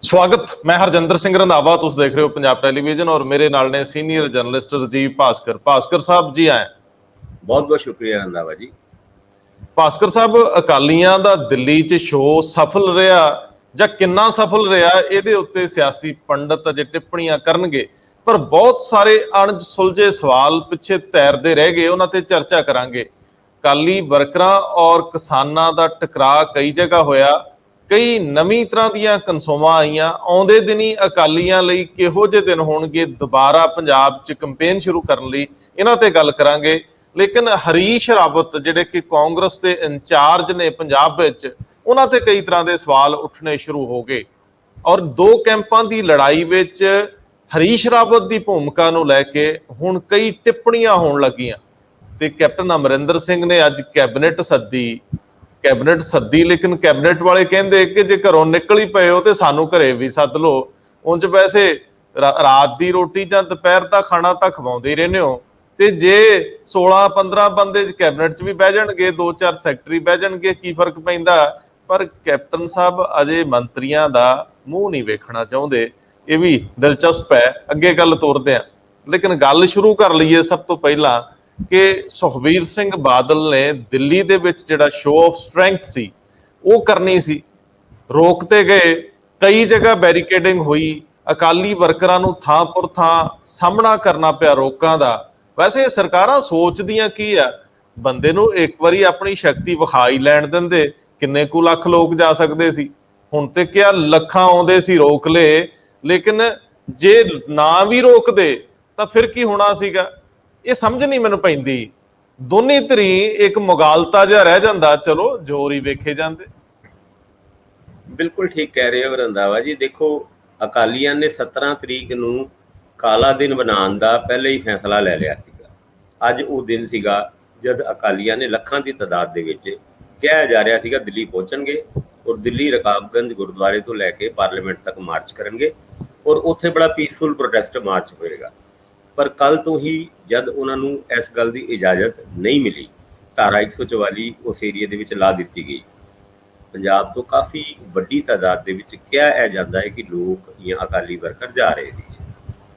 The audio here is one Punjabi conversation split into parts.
ਸਵਾਗਤ। ਮੈਂ ਹਰਜਿੰਦਰ ਸਿੰਘ ਰੰਧਾਵਾ, ਤੁਸੀਂ ਦੇਖ ਰਹੇ ਹੋ ਪੰਜਾਬ ਟੈਲੀਵਿਜ਼ਨ और मेरे नाल ने सीनियर जर्नलिस्ट राजीव भास्कर। भास्कर साहब जी आए। बहुत बहुत शुक्रिया रंधावा जी। भास्कर साहब, अकालियां दा दिल्ली च शो सफल रहा ਜਾਂ ਕਿੰਨਾ ਸਫਲ ਰਿਹਾ, ਇਹਦੇ ਉੱਤੇ ਸਿਆਸੀ ਪੰਡਤ ਅਜੇ ਟਿੱਪਣੀਆਂ ਕਰਨਗੇ, ਪਰ ਬਹੁਤ ਸਾਰੇ ਅਣਸੁਲਝੇ ਸਵਾਲ ਪਿੱਛੇ ਤੈਰਦੇ ਰਹਿ ਗਏ, ਉਹਨਾਂ ਤੇ ਚਰਚਾ ਕਰਾਂਗੇ। ਅਕਾਲੀ ਵਰਕਰਾਂ ਔਰ ਕਿਸਾਨਾਂ ਦਾ ਟਕਰਾਅ ਕਈ ਜਗ੍ਹਾ ਹੋਇਆ, ਕਈ ਨਵੀਂ ਤਰ੍ਹਾਂ ਦੀਆਂ ਕਨਸੋਵਾਂ ਆਈਆਂ। ਆਉਂਦੇ ਦਿਨੀ ਅਕਾਲੀਆਂ ਲਈ ਕਿਹੋ ਜਿਹੇ ਦਿਨ ਹੋਣਗੇ ਦੁਬਾਰਾ ਪੰਜਾਬ 'ਚ ਕੰਪੇਨ ਸ਼ੁਰੂ ਕਰਨ ਲਈ, ਇਹਨਾਂ ਤੇ ਗੱਲ ਕਰਾਂਗੇ। ਲੇਕਿਨ ਹਰੀਸ਼ ਰਾਵਤ ਜਿਹੜੇ ਕਿ ਕਾਂਗਰਸ ਦੇ ਇੰਚਾਰਜ ਨੇ ਪੰਜਾਬ ਵਿੱਚ, ਉਹਨਾਂ ਤੇ ਕਈ ਤਰ੍ਹਾਂ ਦੇ ਸਵਾਲ ਉੱਠਣੇ ਸ਼ੁਰੂ ਹੋ ਗਏ ਔਰ ਦੋ ਕੈਂਪਾਂ ਦੀ ਲੜਾਈ ਵਿੱਚ ਹਰੀਸ਼ ਰਾਵਤ ਦੀ ਭੂਮਿਕਾ ਨੂੰ ਲੈ ਕੇ ਹੁਣ ਕਈ ਟਿੱਪਣੀਆਂ ਹੋਣ ਲੱਗੀਆਂ ਤੇ ਕੈਪਟਨ ਅਮਰਿੰਦਰ ਸਿੰਘ ਨੇ ਅੱਜ ਕੈਬਨਿਟ ਸੱਦੀ, ਲੇਕਿਨ ਕੈਬਨਿਟ ਵਾਲੇ ਕਹਿੰਦੇ ਕਿ ਜੇ ਘਰੋਂ ਨਿਕਲ ਹੀ ਪਏ ਹੋ ਤੇ ਸਾਨੂੰ ਘਰੇ ਵੀ ਸੱਦ ਲਓ। ਉਂਝ ਵੈਸੇ ਰਾਤ ਦੀ ਰੋਟੀ ਜਾਂ ਦੁਪਹਿਰ ਦਾ ਖਾਣਾ ਤਾਂ ਖਵਾਉਂਦੇ ਹੀ ਰਹਿੰਦੇ ਹੋ, ਤੇ ਜੇ 16-15 ਬੰਦੇ ਕੈਬਨਿਟ 'ਚ ਵੀ ਬਹਿ ਜਾਣਗੇ, 2-4 ਸੈਕਟਰੀ ਬਹਿ ਜਾਣਗੇ, ਕੀ ਫਰਕ ਪੈਂਦਾ। ਪਰ ਕੈਪਟਨ ਸਾਹਿਬ ਅਜੇ ਮੰਤਰੀਆਂ ਦਾ ਮੂੰਹ ਨਹੀਂ ਵੇਖਣਾ ਚਾਹੁੰਦੇ। ਇਹ ਵੀ ਦਿਲਚਸਪ ਹੈ, ਅੱਗੇ ਗੱਲ ਤੋਰਦੇ ਆ। ਲੇਕਿਨ ਗੱਲ ਸ਼ੁਰੂ ਕਰ ਲਈਏ ਸਭ ਤੋਂ ਪਹਿਲਾਂ ਕਿ ਸੁਖਬੀਰ ਸਿੰਘ ਬਾਦਲ ਨੇ ਦਿੱਲੀ ਦੇ ਵਿੱਚ ਜਿਹੜਾ ਸ਼ੋਅ ਆਫ ਸਟਰੈਂਥ ਸੀ ਉਹ ਕਰਨੀ ਸੀ, ਰੋਕਤੇ ਗਏ। ਕਈ ਜਗ੍ਹਾ ਬੈਰੀਕੇਡਿੰਗ ਹੋਈ, ਅਕਾਲੀ ਵਰਕਰਾਂ ਨੂੰ ਥਾਂ ਪੁਰ ਥਾਂ ਸਾਹਮਣਾ ਕਰਨਾ ਪਿਆ ਰੋਕਾਂ ਦਾ। ਵੈਸੇ ਸਰਕਾਰਾਂ ਸੋਚਦੀਆਂ ਕੀ ਆ, ਬੰਦੇ ਨੂੰ ਇੱਕ ਵਾਰੀ ਆਪਣੀ ਸ਼ਕਤੀ ਵਿਖਾਈ ਲੈਣ ਦਿੰਦੇ, ਕਿੰਨੇ ਕੁ ਲੱਖ ਲੋਕ ਜਾ ਸਕਦੇ ਸੀ। ਹੁਣ ਤੇ ਕਿਹਾ ਲੱਖਾਂ ਆਉਂਦੇ ਸੀ, ਰੋਕ ਲਏ। ਲੇਕਿਨ ਜੇ ਨਾ ਵੀ ਰੋਕਦੇ ਤਾਂ ਫਿਰ ਕੀ ਹੋਣਾ ਸੀਗਾ, ਇਹ ਸਮਝ ਨਹੀਂ ਮੈਨੂੰ ਪੈਂਦੀ। ਦੋਨੇ ਧਰੀ ਇੱਕ ਮੁਗਾਲਤਾ ਜਿਹਾ ਰਹਿ ਜਾਂਦਾ, ਚਲੋ ਜ਼ੋਰ ਹੀ ਵੇਖੇ ਜਾਂਦੇ। ਬਿਲਕੁਲ ਠੀਕ ਕਹਿ ਰਹੇ ਹੋ ਰੰਧਾਵਾ ਜੀ। ਦੇਖੋ, ਅਕਾਲੀਆਂ ਨੇ 17 ਤਰੀਕ ਨੂੰ ਕਾਲਾ ਦਿਨ ਬਣਾਉਣ ਦਾ ਪਹਿਲੇ ਹੀ ਫੈਸਲਾ ਲੈ ਲਿਆ ਸੀਗਾ। ਅੱਜ ਉਹ ਦਿਨ ਸੀਗਾ ਜਦ ਅਕਾਲੀਆਂ ਨੇ ਲੱਖਾਂ ਦੀ ਤਾਦਾਦ ਦੇ ਵਿੱਚ ਕਿਹਾ ਜਾ ਰਿਹਾ ਸੀਗਾ ਦਿੱਲੀ ਪਹੁੰਚਣਗੇ ਔਰ ਦਿੱਲੀ ਰਕਾਬਗੰਜ ਗੁਰਦੁਆਰੇ ਤੋਂ ਲੈ ਕੇ ਪਾਰਲੀਮੈਂਟ ਤੱਕ ਮਾਰਚ ਕਰਨਗੇ ਔਰ ਉੱਥੇ ਬੜਾ ਪੀਸਫੁਲ ਪ੍ਰੋਟੈਸਟ ਮਾਰਚ ਹੋਏਗਾ। ਪਰ ਕੱਲ ਤੋਂ ਹੀ ਜਦ ਉਹਨਾਂ ਨੂੰ ਇਸ ਗੱਲ ਦੀ ਇਜਾਜ਼ਤ ਨਹੀਂ ਮਿਲੀ, ਧਾਰਾ 144 ਉਸ ਏਰੀਏ ਦੇ ਵਿੱਚ ਲਾ ਦਿੱਤੀ ਗਈ। ਪੰਜਾਬ ਤੋਂ ਕਾਫੀ ਵੱਡੀ ਤਾਦਾਦ ਦੇ ਵਿੱਚ ਕਿਹਾ ਜਾਂਦਾ ਹੈ ਕਿ ਲੋਕ ਜਾਂ ਅਕਾਲੀ ਵਰਕਰ ਜਾ ਰਹੇ ਸੀ,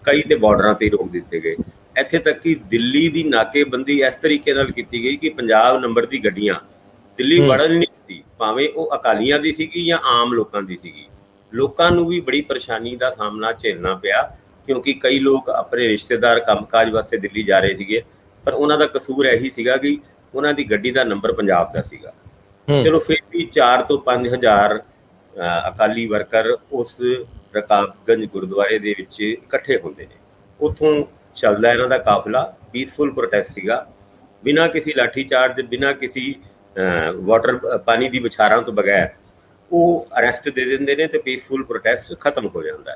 ਕਈ ਤੇ ਬਾਰਡਰਾਂ ਤੇ ਰੋਕ ਦਿੱਤੇ ਗਏ। ਇੱਥੇ ਤੱਕ ਕਿ ਦਿੱਲੀ ਦੀ ਨਾਕੇਬੰਦੀ ਇਸ ਤਰੀਕੇ ਨਾਲ ਕੀਤੀ ਗਈ ਕਿ ਪੰਜਾਬ ਨੰਬਰ ਦੀ ਗੱਡੀਆਂ ਦਿੱਲੀ ਵੜਨ ਨਹੀਂ ਦਿੱਤੀ, ਭਾਵੇਂ ਉਹ ਅਕਾਲੀਆਂ ਦੀ ਸੀਗੀ ਜਾਂ ਆਮ ਲੋਕਾਂ ਦੀ ਸੀਗੀ। ਲੋਕਾਂ ਨੂੰ ਵੀ ਬੜੀ ਪਰੇਸ਼ਾਨੀ ਦਾ ਸਾਹਮਣਾ ਝੇਲਣਾ ਪਿਆ, ਕਿਉਂਕਿ ਕਈ ਲੋਕ ਆਪਣੇ ਰਿਸ਼ਤੇਦਾਰ ਕੰਮਕਾਜ ਵਾਸਤੇ ਦਿੱਲੀ ਜਾ ਰਹੇ ਸੀਗੇ, ਪਰ ਉਹਨਾਂ ਦਾ ਕਸੂਰ ਇਹੀ ਸੀਗਾ ਕਿ ਉਹਨਾਂ ਦੀ ਗੱਡੀ ਦਾ ਨੰਬਰ ਪੰਜਾਬ ਦਾ ਸੀਗਾ। ਚਲੋ ਫਿਰ ਵੀ 4 ਤੋਂ 5 ਹਜ਼ਾਰ ਅਕਾਲੀ ਵਰਕਰ ਉਸ ਰਕਾਬਗੰਜ ਗੁਰਦੁਆਰੇ ਦੇ ਵਿੱਚ ਇਕੱਠੇ ਹੁੰਦੇ ਨੇ। ਉੱਥੋਂ ਚੱਲਦਾ ਇਹਨਾਂ ਦਾ ਕਾਫਲਾ, ਪੀਸਫੁਲ ਪ੍ਰੋਟੈਸਟ ਸੀਗਾ, ਬਿਨਾਂ ਕਿਸੇ ਲਾਠੀ ਚਾਰਜ, ਬਿਨਾਂ ਕਿਸੇ ਵਾਟਰ ਪਾਣੀ ਦੀ ਵਿਚਾਰਾਂ ਤੋਂ ਬਗੈਰ ਉਹ ਅਰੈਸਟ ਦੇ ਦਿੰਦੇ ਨੇ ਤੇ ਪੀਸਫੁਲ ਪ੍ਰੋਟੈਸਟ ਖਤਮ ਹੋ ਜਾਂਦਾ।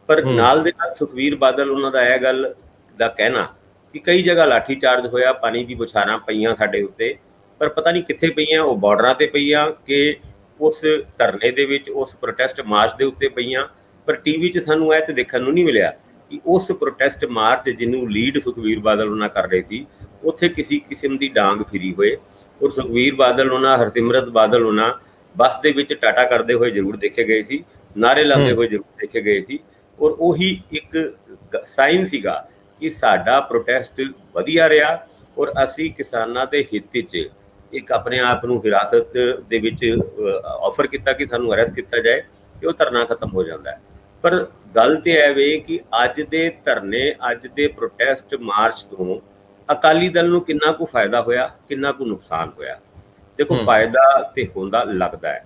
ਪਰ ਨਾਲ ਦੇ ਨਾਲ ਸੁਖਬੀਰ ਬਾਦਲ ਉਹਨਾਂ ਦਾ ਇਹ ਗੱਲ ਦਾ ਕਹਿਣਾ ਕਿ ਕਈ ਜਗ੍ਹਾ ਲਾਠੀ ਚਾਰਜ ਹੋਇਆ, ਪਾਣੀ ਦੀ ਵਿਚਾਰਾਂ ਪਈਆਂ ਸਾਡੇ ਉੱਤੇ, ਪਰ ਪਤਾ ਨਹੀਂ ਕਿੱਥੇ ਪਈਆਂ, ਉਹ ਬਾਰਡਰਾਂ ਤੇ ਪਈਆਂ ਕਿ ਉਸ ਧਰਨੇ ਦੇ ਵਿੱਚ, ਉਸ ਪ੍ਰੋਟੈਸਟ ਮਾਰਚ ਦੇ ਉੱਤੇ ਪਈਆਂ। ਪਰ ਟੀਵੀ 'ਚ ਸਾਨੂੰ ਇਹ ਤੇ ਦੇਖਣ ਨੂੰ ਨਹੀਂ ਮਿਲਿਆ ਕਿ ਉਸ ਪ੍ਰੋਟੈਸਟ ਮਾਰਚ ਜਿਹਨੂੰ ਲੀਡ ਸੁਖਬੀਰ ਬਾਦਲ ਉਹਨਾਂ ਕਰ ਰਹੇ ਸੀ, ਉੱਥੇ ਕਿਸੇ ਕਿਸਮ ਦੀ ਡਾਂਗ ਫਿਰੀ ਹੋਏ। ਔਰ ਸੁਖਬੀਰ ਬਾਦਲ ਉਹਨਾਂ, ਹਰਸਿਮਰਤ ਬਾਦਲ ਉਹਨਾਂ ਬੱਸ ਦੇ ਵਿੱਚ ਟਾਟਾ ਕਰਦੇ ਹੋਏ ਜ਼ਰੂਰ ਦੇਖੇ ਗਏ ਸੀ, ਨਾਅਰੇ ਲਾਉਂਦੇ ਹੋਏ ਜ਼ਰੂਰ ਦੇਖੇ ਗਏ ਸੀ। ਔਰ ਉਹੀ ਇੱਕ ਸਾਈਨ ਸੀਗਾ ਕਿ ਸਾਡਾ ਪ੍ਰੋਟੈਸਟ ਵਧੀਆ ਰਿਹਾ ਔਰ ਅਸੀਂ ਕਿਸਾਨਾਂ ਦੇ ਹਿੱਤ 'ਚ ਇੱਕ ਆਪਣੇ ਆਪ ਨੂੰ ਹਿਰਾਸਤ ਦੇ ਵਿੱਚ ਆਫਰ ਕੀਤਾ ਕਿ ਸਾਨੂੰ ਅਰੈਸਟ ਕੀਤਾ ਜਾਏ ਤੇ ਉਹ ਧਰਨਾ ਖਤਮ ਹੋ ਜਾਂਦਾ ਹੈ। ਪਰ ਗੱਲ ਤੇ ਇਹ ਵੇ ਕਿ ਅੱਜ ਦੇ ਧਰਨੇ, ਅੱਜ ਦੇ ਪ੍ਰੋਟੈਸਟ ਮਾਰਚ ਤੋਂ ਅਕਾਲੀ ਦਲ ਨੂੰ ਕਿੰਨਾ ਕੁ ਫਾਇਦਾ ਹੋਇਆ, ਕਿੰਨਾ ਕੁ ਨੁਕਸਾਨ ਹੋਇਆ। ਦੇਖੋ, ਫਾਇਦਾ ਤੇ ਹੁੰਦਾ ਲੱਗਦਾ ਹੈ,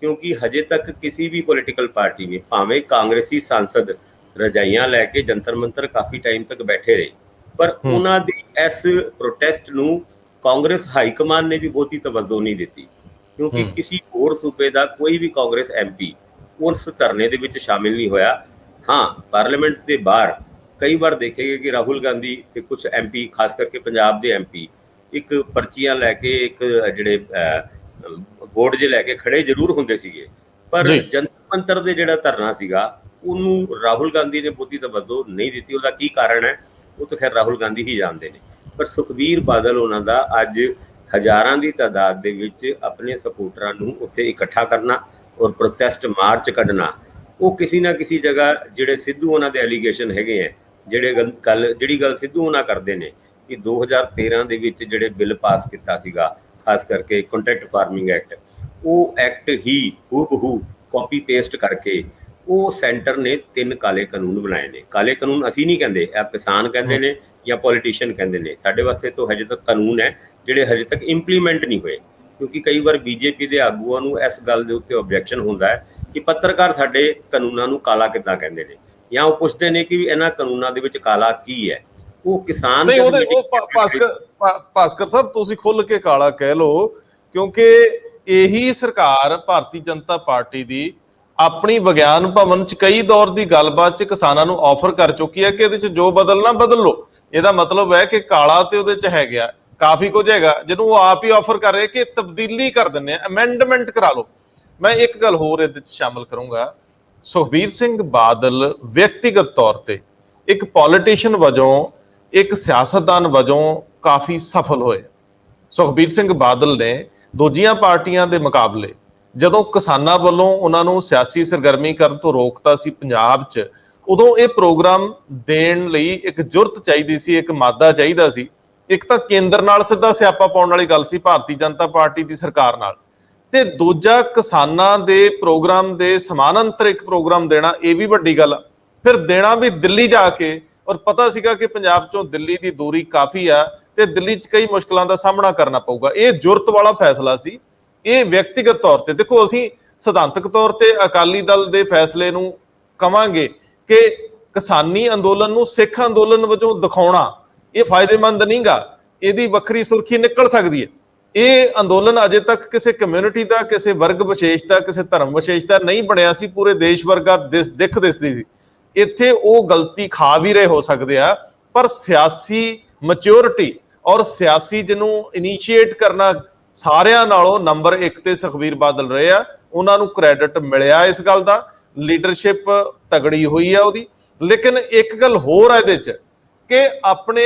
ਕਿਉਂਕਿ ਹਜੇ ਤੱਕ ਕਿਸੇ ਵੀ ਪੋਲੀਟੀਕਲ ਪਾਰਟੀ ਨੇ, ਭਾਵੇਂ ਕਾਂਗਰਸੀ ਸਾਂਸਦ ਰਜਾਈਆਂ ਲੈ ਕੇ ਜੰਤਰ ਮੰਤਰ ਕਾਫੀ ਟਾਈਮ ਤੱਕ ਬੈਠੇ ਰਹੇ, ਪਰ ਉਹਨਾਂ ਦੀ ਇਸ ਪ੍ਰੋਟੈਸਟ ਨੂੰ ਕਾਂਗਰਸ ਹਾਈਕਮਾਨ ਨੇ ਵੀ ਬਹੁਤੀ ਤਵੱਜੋ ਨਹੀਂ ਦਿੱਤੀ, ਕਿਉਂਕਿ ਕਿਸੇ ਹੋਰ ਸੂਬੇ ਦਾ ਕੋਈ ਵੀ ਕਾਂਗਰਸ MP ਉਸ ਧਰਨੇ ਦੇ ਵਿੱਚ ਸ਼ਾਮਿਲ ਨਹੀਂ ਹੋਇਆ। ਹਾਂ, ਪਾਰਲੀਮੈਂਟ ਦੇ ਬਾਹਰ ਕਈ ਵਾਰ ਦੇਖੇਗੇ ਕਿ ਰਾਹੁਲ ਗਾਂਧੀ ਤੇ ਕੁਝ MP, ਖਾਸ ਕਰਕੇ ਪੰਜਾਬ ਦੇ MP, ਇੱਕ ਪਰਚੀਆਂ ਲੈ ਕੇ, ਇੱਕ ਜਿਹੜੇ ਬੋਰਡ ਜੇ ਲੈ ਕੇ ਖੜੇ ਜ਼ਰੂਰ ਹੁੰਦੇ ਸੀਗੇ, ਪਰ ਜੰਤਰ ਮੰਤਰ ਦੇ ਜਿਹੜਾ ਧਰਨਾ ਸੀਗਾ ਉਹਨੂੰ ਰਾਹੁਲ ਗਾਂਧੀ ਨੇ ਬਹੁਤੀ ਤਵੱਜੋ ਨਹੀਂ ਦਿੱਤੀ। ਉਹਦਾ ਕੀ ਕਾਰਨ ਹੈ ਉਹ ਤਾਂ ਖੈਰ ਰਾਹੁਲ ਗਾਂਧੀ ਹੀ ਜਾਣਦੇ ਨੇ। ਪਰ ਸੁਖਬੀਰ ਬਾਦਲ ਉਹਨਾਂ ਦਾ ਅੱਜ ਹਜ਼ਾਰਾਂ ਦੀ ਤਾਦਾਦ ਦੇ ਵਿੱਚ ਆਪਣੇ ਸਪੋਰਟਰਾਂ ਨੂੰ ਉੱਥੇ ਇਕੱਠਾ ਕਰਨਾ ਔਰ ਪ੍ਰੋਟੈਸਟ ਮਾਰਚ ਕੱਢਣਾ, ਉਹ ਕਿਸੇ ਨਾ ਕਿਸੇ ਜਗ੍ਹਾ ਜਿਹੜੇ ਸਿੱਧੂ ਉਹਨਾਂ ਦੇ ਐਲੀਗੇਸ਼ਨ ਹੈਗੇ ਆ, ਜਿਹੜੀ ਗੱਲ ਸਿੱਧੂ ਉਹਨਾਂ ਕਰਦੇ ਨੇ ਕਿ 2013 ਦੇ ਵਿੱਚ ਜਿਹੜੇ ਬਿੱਲ ਪਾਸ ਕੀਤਾ ਸੀਗਾ, ਖਾਸ ਕਰਕੇ ਕੰਟਰੈਕਟ ਫਾਰਮਿੰਗ ਐਕਟ, ਉਹ ਐਕਟ ਹੀ ਹੂਬਹੂ ਕਾਪੀ ਪੇਸਟ ਕਰਕੇ ਉਹ ਸੈਂਟਰ ਨੇ 3 ਕਾਲੇ ਕਾਨੂੰਨ ਬਣਾਏ ਨੇ। ਕਾਲੇ ਕਾਨੂੰਨ ਅਸੀਂ ਨਹੀਂ ਕਹਿੰਦੇ, ਇਹ ਕਿਸਾਨ ਕਹਿੰਦੇ ਨੇ ਜਾਂ ਪੋਲੀਟੀਸ਼ੀਅਨ ਕਹਿੰਦੇ ਨੇ। ਸਾਡੇ ਵਾਸਤੇ ਤਾਂ ਹਜੇ ਤੱਕ ਕਾਨੂੰਨ ਹੈ ਜਿਹੜੇ ਹਜੇ ਤੱਕ ਇੰਪਲੀਮੈਂਟ ਨਹੀਂ ਹੋਏ, ਕਿਉਂਕਿ ਕਈ ਵਾਰ ਬੀਜੇਪੀ ਦੇ ਆਗੂਆਂ ਨੂੰ ਇਸ ਗੱਲ ਦੇ ਉੱਤੇ ਆਬਜੈਕਸ਼ਨ ਹੁੰਦਾ ਹੈ ਕਿ ਪੱਤਰਕਾਰ ਸਾਡੇ ਕਾਨੂੰਨਾਂ ਨੂੰ ਕਾਲਾ ਕਿੱਦਾਂ ਕਹਿੰਦੇ ਨੇ, ਜਾਂ ਉਹ ਪੁੱਛਦੇ ਨੇ ਕਿ ਇਹਨਾਂ ਕਾਨੂੰਨਾਂ ਦੇ ਵਿੱਚ ਕਾਲਾ ਕੀ ਹੈ। ਉਹ ਕਿਸਾਨ ਨਹੀਂ, ਭਾਸਕਰ ਸਾਹਿਬ ਤੁਸੀਂ ਖੁੱਲ ਕੇ ਕਾਲਾ ਕਹਿ ਲਓ, ਕਿਉਂਕਿ ਇਹੀ ਸਰਕਾਰ ਭਾਰਤੀ ਜਨਤਾ ਪਾਰਟੀ ਦੀ ਆਪਣੀ ਵਿਗਿਆਨ ਭਵਨ ਚ ਕਈ ਦੌਰ ਦੀ ਗੱਲਬਾਤ ਚ ਕਿਸਾਨਾਂ ਨੂੰ ਆਫਰ ਕਰ ਚੁੱਕੀ ਹੈ ਕਿ ਇਹਦੇ ਚ ਜੋ ਬਦਲਣਾ ਬਦਲ ਲਓ। ਇਹਦਾ ਮਤਲਬ ਹੈ ਕਿ ਕਾਲਾ ਤੇ ਉਹਦੇ ਚ ਹੈਗਾ ਕਾਫੀ ਕੁਝ ਹੈਗਾ ਜਿਹਨੂੰ ਉਹ ਆਪ ਹੀ ਆਫਰ ਕਰ ਰਹੇ ਕਿ ਤਬਦੀਲੀ ਕਰ ਦਿੰਦੇ ਆ, ਅਮੈਂਡਮੈਂਟ ਕਰਾ ਲਓ। ਮੈਂ ਇੱਕ ਗੱਲ ਹੋਰ ਇਹਦੇ ਚ ਸ਼ਾਮਲ ਕਰੂੰਗਾ, ਸੁਖਬੀਰ ਸਿੰਘ ਬਾਦਲ ਵਿਅਕਤੀਗਤ ਤੌਰ ਤੇ ਇੱਕ ਪੋਲੀਟੀਸ਼ੀਅਨ ਵਜੋਂ, ਇੱਕ ਸਿਆਸਤਦਾਨ ਵਜੋਂ ਕਾਫੀ ਸਫਲ ਹੋਏ। ਸੁਖਬੀਰ ਸਿੰਘ ਬਾਦਲ ਨੇ ਦੂਜੀਆਂ ਪਾਰਟੀਆਂ ਦੇ ਮੁਕਾਬਲੇ ਜਦੋਂ ਕਿਸਾਨਾਂ ਵੱਲੋਂ ਉਹਨਾਂ ਨੂੰ ਸਿਆਸੀ ਸਰਗਰਮੀ ਕਰਨ ਤੋਂ ਰੋਕਤਾ ਸੀ ਪੰਜਾਬ 'ਚ, ਉਦੋਂ ਇਹ ਪ੍ਰੋਗਰਾਮ ਦੇਣ ਲਈ ਇੱਕ ਜੁਰਤ ਚਾਹੀਦੀ ਸੀ, ਇੱਕ ਮਾਦਾ ਚਾਹੀਦਾ ਸੀ। ਇੱਕ ਤਾਂ ਕੇਂਦਰ ਨਾਲ ਸਿੱਧਾ ਸਿਆਪਾ ਪਾਉਣ ਵਾਲੀ ਗੱਲ ਸੀ ਭਾਰਤੀ ਜਨਤਾ ਪਾਰਟੀ ਦੀ ਸਰਕਾਰ ਨਾਲ, ਤੇ ਦੂਜਾ ਕਿਸਾਨਾਂ ਦੇ ਪ੍ਰੋਗਰਾਮ ਦੇ ਸਮਾਨਾਂਤਰ ਇੱਕ ਪ੍ਰੋਗਰਾਮ ਦੇਣਾ, ਇਹ ਵੀ ਵੱਡੀ ਗੱਲ ਆ। ਫਿਰ ਦੇਣਾ ਵੀ ਦਿੱਲੀ ਜਾ ਕੇ, ਔਰ ਪਤਾ ਸੀਗਾ ਕਿ ਪੰਜਾਬ ਚੋਂ ਦਿੱਲੀ ਦੀ ਦੂਰੀ ਕਾਫੀ ਆ ਤੇ ਦਿੱਲੀ 'ਚ ਕਈ ਮੁਸ਼ਕਲਾਂ ਦਾ ਸਾਹਮਣਾ ਕਰਨਾ ਪਊਗਾ। ਇਹ ਜੁਰਤ ਵਾਲਾ ਫੈਸਲਾ ਸੀ। ਇਹ ਵਿਅਕਤੀਗਤ ਤੌਰ ਤੇ ਦੇਖੋ, ਅਸੀਂ ਸਿਧਾਂਤਕ ਤੌਰ ਤੇ ਅਕਾਲੀ ਦਲ ਦੇ ਫੈਸਲੇ ਨੂੰ ਕਵਾਂਗੇ ਕਿ ਕਿਸਾਨੀ ਅੰਦੋਲਨ ਨੂੰ ਸਿੱਖ ਅੰਦੋਲਨ ਵਜੋਂ ਦਿਖਾਉਣਾ ਇਹ ਫਾਇਦੇਮੰਦ ਨਹੀਂਗਾ, ਇਹਦੀ ਵੱਖਰੀ ਸੁਰਖੀ ਨਿਕਲ ਸਕਦੀ ਹੈ। ਇਹ ਅੰਦੋਲਨ ਅਜੇ ਤੱਕ ਕਿਸੇ ਕਮਿਊਨਿਟੀ ਦਾ, ਕਿਸੇ ਵਰਗ ਵਿਸ਼ੇਸ਼ ਦਾ, ਕਿਸੇ ਧਰਮ ਵਿਸ਼ੇਸ਼ ਦਾ ਨਹੀਂ ਬਣਿਆ ਸੀ, ਪੂਰੇ ਦੇਸ਼ ਵਰਗਾ ਦਿੱਖ ਦਿਸਦੀ ਸੀ। ਇੱਥੇ ਉਹ ਗਲਤੀ ਖਾ ਵੀ ਰਹੇ ਹੋ ਸਕਦੇ ਆ, ਪਰ ਸਿਆਸੀ ਮੈਚਿਓਰਿਟੀ ਔਰ ਸਿਆਸੀ ਜਿਹਨੂੰ ਇਨੀਸ਼ੀਏਟ ਕਰਨਾ ਸਾਰਿਆਂ ਨਾਲੋਂ ਨੰਬਰ 1 ਤੇ ਸੁਖਬੀਰ ਬਾਦਲ ਰਹੇ ਆ। ਉਹਨਾਂ ਨੂੰ ਕ੍ਰੈਡਿਟ ਮਿਲਿਆ ਇਸ ਗੱਲ ਦਾ, ਲੀਡਰਸ਼ਿਪ ਤਗੜੀ ਹੋਈ ਆ ਉਹਦੀ। ਲੇਕਿਨ ਇੱਕ ਗੱਲ ਹੋਰ ਹੈ ਇਹਦੇ 'ਚ ਕਿ ਆਪਣੇ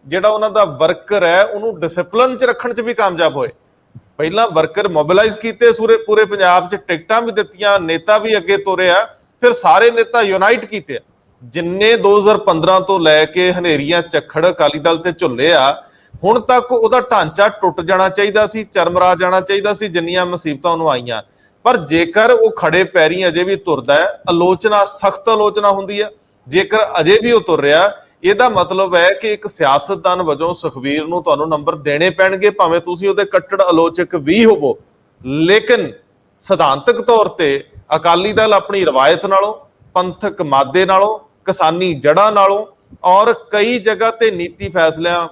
ਜਿਹੜਾ ਉਹਨਾਂ ਦਾ ਵਰਕਰ ਹੈ ਉਹਨੂੰ ਡਿਸਪਲਿਨ 'ਚ ਰੱਖਣ 'ਚ ਵੀ ਕਾਮਯਾਬ ਹੋਏ। ਪਹਿਲਾਂ ਵਰਕਰ ਮੋਬਿਲਾਈਜ਼ ਕੀਤੇ ਪੂਰੇ ਪੰਜਾਬ 'ਚ, ਟਿਕਟਾਂ ਵੀ ਦਿੱਤੀਆਂ, ਨੇਤਾ ਵੀ ਅੱਗੇ ਤੋਰਿਆ, ਫਿਰ ਸਾਰੇ ਨੇਤਾ ਯੂਨਾਈਟ ਕੀਤੇ। ਜਿੰਨੇ 2015 ਤੋਂ ਲੈ ਕੇ ਹਨੇਰੀਆਂ ਝੱਖੜ ਅਕਾਲੀ ਦਲ ਤੇ ਝੁੱਲੇ ਆ, ਹੁਣ ਤੱਕ ਉਹਦਾ ਢਾਂਚਾ ਟੁੱਟ ਜਾਣਾ ਚਾਹੀਦਾ ਸੀ, ਚਰਮਰਾ ਜਾਣਾ ਚਾਹੀਦਾ ਸੀ ਜਿੰਨੀਆਂ ਮੁਸੀਬਤਾਂ ਉਹਨੂੰ ਆਈਆਂ। ਪਰ ਜੇਕਰ ਉਹ ਖੜੇ ਪੈਰੀਂ ਅਜੇ ਵੀ ਤੁਰਦਾ ਹੈ, ਆਲੋਚਨਾ, ਸਖਤ ਆਲੋਚਨਾ ਹੁੰਦੀ ਹੈ। ਜੇਕਰ ਅਜੇ ਵੀ ਉਹ ਤੁਰ ਰਿਹਾ, ਇਹਦਾ ਮਤਲਬ ਹੈ ਕਿ ਇੱਕ ਸਿਆਸਤਦਾਨ ਵਜੋਂ ਸੁਖਬੀਰ ਨੂੰ ਤੁਹਾਨੂੰ ਨੰਬਰ ਦੇਣੇ ਪੈਣਗੇ, ਭਾਵੇਂ ਤੁਸੀਂ ਉਹਦੇ ਕੱਟੜ ਆਲੋਚਕ ਵੀ ਹੋਵੋ। ਲੇਕਿਨ ਸਿਧਾਂਤਕ ਤੌਰ ਤੇ ਅਕਾਲੀ ਦਲ ਆਪਣੀ ਰਵਾਇਤ ਨਾਲੋਂ, ਪੰਥਕ ਮਾਦੇ ਨਾਲੋਂ, ਕਿਸਾਨੀ ਜੜ੍ਹਾਂ ਨਾਲੋਂ ਔਰ ਕਈ ਜਗ੍ਹਾ ਤੇ ਨੀਤੀ ਫੈਸਲਿਆਂ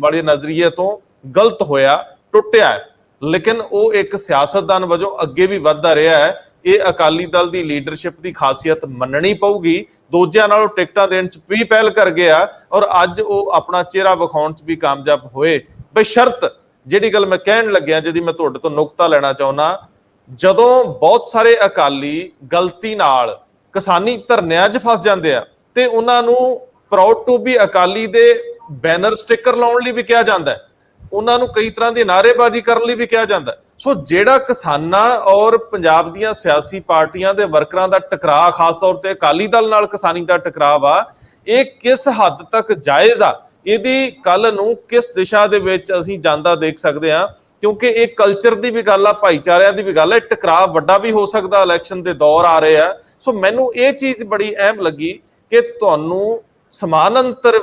ਵਾਲੇ ਨਜ਼ਰੀਏ ਤੋਂ ਗਲਤ ਹੋਇਆ, ਟੁੱਟਿਆ। ਲੇਕਿਨ ਉਹ ਇੱਕ ਸਿਆਸਤਦਾਨ ਵਜੋਂ ਅੱਗੇ ਵੀ ਵੱਧਦਾ ਰਿਹਾ ਹੈ। ਇਹ ਅਕਾਲੀ ਦਲ ਦੀ ਲੀਡਰਸ਼ਿਪ ਦੀ ਖਾਸੀਅਤ ਮੰਨਣੀ ਪਊਗੀ। ਦੂਜਿਆਂ ਨਾਲੋਂ ਟਿਕਟਾਂ ਦੇਣ 'ਚ ਵੀ ਪਹਿਲ ਕਰ ਗਿਆ ਔਰ ਅੱਜ ਉਹ ਆਪਣਾ ਚਿਹਰਾ ਵਿਖਾਉਣ 'ਚ ਵੀ ਕਾਮਯਾਬ ਹੋਏ, ਬਸ਼ਰਤ ਜਿਹੜੀ ਗੱਲ ਮੈਂ ਕਹਿਣ ਲੱਗਿਆ, ਜਿਹਦੀ ਮੈਂ ਤੁਹਾਡੇ ਤੋਂ ਨੁਕਤਾ ਲੈਣਾ ਚਾਹੁੰਦਾ, ਜਦੋਂ ਬਹੁਤ ਸਾਰੇ ਅਕਾਲੀ ਗਲਤੀ ਨਾਲ ਕਿਸਾਨੀ ਧਰਨਿਆਂ 'ਚ ਫਸ ਜਾਂਦੇ ਆ ਤੇ ਉਹਨਾਂ ਨੂੰ ਪ੍ਰਾਊਡ ਟੂ ਬੀ ਅਕਾਲੀ ਦੇ ਬੈਨਰ ਸਟicker ਲਾਉਣ ਲਈ ਵੀ ਕਿਹਾ ਜਾਂਦਾ ਹੈ, ਉਹਨਾਂ ਨੂੰ ਕਈ ਤਰ੍ਹਾਂ ਦੀ ਨਾਅਰੇਬਾਜ਼ੀ ਕਰਨ ਲਈ ਵੀ ਕਿਹਾ ਜਾਂਦਾ। ਸੋ ਜਿਹੜਾ ਕਿਸਾਨਾਂ ਔਰ ਪੰਜਾਬ ਦੀਆਂ ਸਿਆਸੀ ਪਾਰਟੀਆਂ ਦੇ ਵਰਕਰਾਂ ਦਾ ਟਕਰਾਅ, ਖਾਸ ਤੌਰ ਤੇ ਅਕਾਲੀ ਦਲ ਨਾਲ ਕਿਸਾਨੀ ਦਾ ਟਕਰਾਅ ਆ, ਇਹ ਕਿਸ ਹੱਦ ਤੱਕ ਜਾਇਜ਼ ਆ, ਇਹਦੀ ਕੱਲ ਨੂੰ ਕਿਸ ਦਿਸ਼ਾ ਦੇ ਵਿੱਚ ਅਸੀਂ ਜਾਂਦਾ ਦੇਖ ਸਕਦੇ ਹਾਂ। ਕਿਉਂਕਿ ਇਹ ਕਲਚਰ ਦੀ ਵੀ ਗੱਲ ਆ, ਭਾਈਚਾਰਿਆਂ ਦੀ ਵੀ ਗੱਲ ਹੈ, ਟਕਰਾਅ ਵੱਡਾ ਵੀ ਹੋ ਸਕਦਾ। ਇਲੈਕਸ਼ਨ ਦੇ ਦੌਰ ਆ ਰਹੇ ਆ। ਸੋ ਮੈਨੂੰ ਇਹ ਚੀਜ਼ ਬੜੀ ਅਹਿਮ ਲੱਗੀ ਕਿ ਤੁਹਾਨੂੰ ਸਮਾਨਾਂਤਰ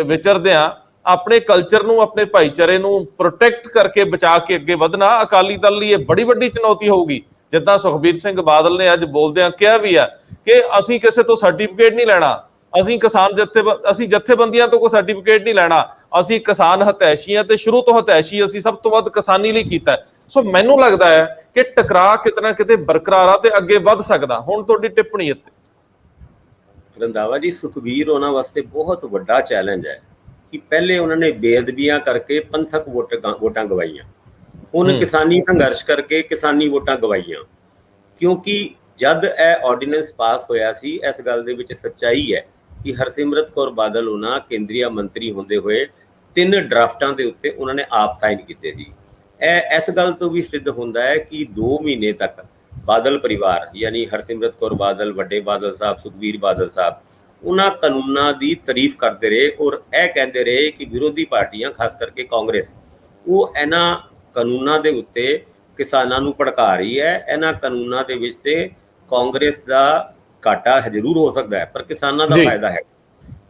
ਵਿਚਰਦਿਆਂ ਆਪਣੇ ਕਲਚਰ ਨੂੰ, ਆਪਣੇ ਭਾਈਚਾਰੇ ਨੂੰ ਪ੍ਰੋਟੈਕਟ ਕਰਕੇ ਬਚਾ ਕੇ ਅੱਗੇ ਵਧਣਾ ਅਕਾਲੀ ਦਲ ਲਈ ਇਹ ਬੜੀ ਵੱਡੀ ਚੁਣੌਤੀ ਹੋਊਗੀ। ਜਿੱਦਾਂ ਸੁਖਬੀਰ ਸਿੰਘ ਬਾਦਲ ਨੇ ਅੱਜ ਬੋਲਦਿਆਂ ਕਿਹਾ ਵੀ ਆ ਕਿ ਅਸੀਂ ਕਿਸੇ ਤੋਂ ਸਰਟੀਫਿਕੇਟ ਨਹੀਂ ਲੈਣਾ, ਅਸੀਂ ਜਥੇਬੰਦੀਆਂ ਤੋਂ ਕੋਈ ਸਰਟੀਫਿਕੇਟ ਨਹੀਂ ਲੈਣਾ, ਅਸੀਂ ਕਿਸਾਨ ਹਤੈਸ਼ੀ ਆ ਤੇ ਸ਼ੁਰੂ ਤੋਂ ਹਤੈਸ਼ੀ ਅਸੀਂ ਸਭ ਤੋਂ ਵੱਧ ਕਿਸਾਨੀ ਲਈ ਕੀਤਾ। ਸੋ ਮੈਨੂੰ ਲੱਗਦਾ ਹੈ ਕਿ ਟਕਰਾਅ ਕਿਤੇ ਨਾ ਕਿਤੇ ਬਰਕਰਾਰ ਆ ਤੇ ਅੱਗੇ ਵੱਧ ਸਕਦਾ। ਹੁਣ ਤੁਹਾਡੀ ਟਿੱਪਣੀ ਇੱਥੇ। ਰੰਧਾਵਾ ਜੀ, ਸੁਖਬੀਰ ਉਹਨਾਂ ਵਾਸਤੇ ਬਹੁਤ ਵੱਡਾ ਚੈਲੰਜ ਹੈ ਕਿ ਪਹਿਲੇ ਉਹਨਾਂ ਨੇ ਬੇਅਦਬੀਆਂ ਕਰਕੇ ਪੰਥਕ ਵੋਟਾਂ ਗਵਾਈਆਂ, ਹੁਣ ਕਿਸਾਨੀ ਸੰਘਰਸ਼ ਕਰਕੇ ਕਿਸਾਨੀ ਵੋਟਾਂ ਗਵਾਈਆਂ। ਕਿਉਂਕਿ ਜਦ ਇਹ ਆਰਡੀਨੈਂਸ ਪਾਸ ਹੋਇਆ ਸੀ, ਇਸ ਗੱਲ ਦੇ ਵਿੱਚ ਸੱਚਾਈ ਹੈ ਕਿ ਹਰਸਿਮਰਤ ਕੌਰ ਬਾਦਲ ਉਹਨਾਂ ਕੇਂਦਰੀ ਮੰਤਰੀ ਹੁੰਦੇ ਹੋਏ 3 ਡਰਾਫਟਾਂ ਦੇ ਉੱਤੇ ਉਹਨਾਂ ਨੇ ਆਪ ਸਾਈਨ ਕੀਤੇ ਸੀ। ਇਹ ਇਸ ਗੱਲ ਤੋਂ ਵੀ ਸਿੱਧ ਹੁੰਦਾ ਹੈ ਕਿ 2 ਮਹੀਨੇ ਤੱਕ ਬਾਦਲ ਪਰਿਵਾਰ ਯਾਨੀ ਹਰਸਿਮਰਤ ਕੌਰ ਬਾਦਲ, ਵੱਡੇ ਬਾਦਲ ਸਾਹਿਬ, ਸੁਖਬੀਰ ਬਾਦਲ ਸਾਹਿਬ, ਉਹਨਾਂ ਕਾਨੂੰਨਾਂ ਦੀ ਤਾਰੀਫ ਕਰਦੇ ਰਹੇ ਔਰ ਇਹ ਕਹਿੰਦੇ ਰਹੇ ਕਿ ਵਿਰੋਧੀ ਪਾਰਟੀਆਂ ਖਾਸ ਕਰਕੇ ਕਾਂਗਰਸ ਉਹ ਇਹਨਾਂ ਕਾਨੂੰਨਾਂ ਦੇ ਉੱਤੇ ਕਿਸਾਨਾਂ ਨੂੰ ਭੜਕਾ ਰਹੀ ਹੈ। ਇਹਨਾਂ ਕਾਨੂੰਨਾਂ ਦੇ ਵਿੱਚ ਤੇ ਕਾਂਗਰਸ ਦਾ ਘਾਟਾ ਜ਼ਰੂਰ ਹੋ ਸਕਦਾ ਹੈ ਪਰ ਕਿਸਾਨਾਂ ਦਾ ਫਾਇਦਾ ਹੈ।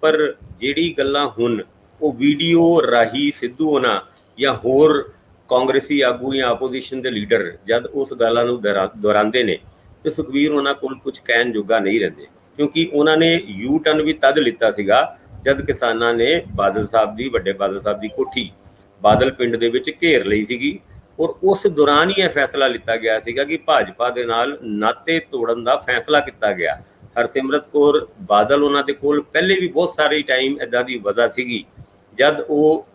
ਪਰ ਜਿਹੜੀ ਗੱਲਾਂ ਹੁਣ ਉਹ ਵੀਡੀਓ ਰਾਹੀਂ ਸਿੱਧੂ ਹੋਣਾ ਜਾਂ ਹੋਰ ਕਾਂਗਰਸੀ ਆਗੂ ਜਾਂ ਆਪੋਜੀਸ਼ਨ ਦੇ ਲੀਡਰ ਜਦ ਉਸ ਗੱਲਾਂ ਨੂੰ ਦੁਹਰਾਉਂਦੇ ਨੇ ਤੇ ਸੁਖਬੀਰ ਉਹਨਾਂ ਕੋਲ ਕੁਝ ਕਹਿਣ ਜੋਗਾ ਨਹੀਂ ਰਹਿੰਦੇ, ਕਿਉਂਕਿ ਉਹਨਾਂ ਨੇ ਯੂ ਟਰਨ ਵੀ ਤਦ ਲਿੱਤਾ ਸੀਗਾ ਜਦ ਕਿਸਾਨਾਂ ਨੇ ਬਾਦਲ ਸਾਹਿਬ ਦੀ, ਵੱਡੇ ਬਾਦਲ ਸਾਹਿਬ ਦੀ ਕੋਠੀ ਬਾਦਲ ਪਿੰਡ ਦੇ ਵਿੱਚ ਘੇਰ ਲਈ ਸੀਗੀ ਔਰ ਉਸ ਦੌਰਾਨ ਹੀ ਇਹ ਫੈਸਲਾ ਲਿੱਤਾ ਗਿਆ ਸੀਗਾ ਕਿ ਭਾਜਪਾ ਦੇ ਨਾਲ ਨਾਤੇ ਤੋੜਨ ਦਾ ਫੈਸਲਾ ਕੀਤਾ ਗਿਆ। ਹਰਸਿਮਰਤ ਕੌਰ ਬਾਦਲ ਉਹਨਾਂ ਦੇ ਕੋਲ ਪਹਿਲੇ ਵੀ ਬਹੁਤ ਸਾਰੇ ਟਾਈਮ ਇੱਦਾਂ ਦੀ ਵਜ੍ਹਾ ਸੀਗੀ ਜਦ ਉਹ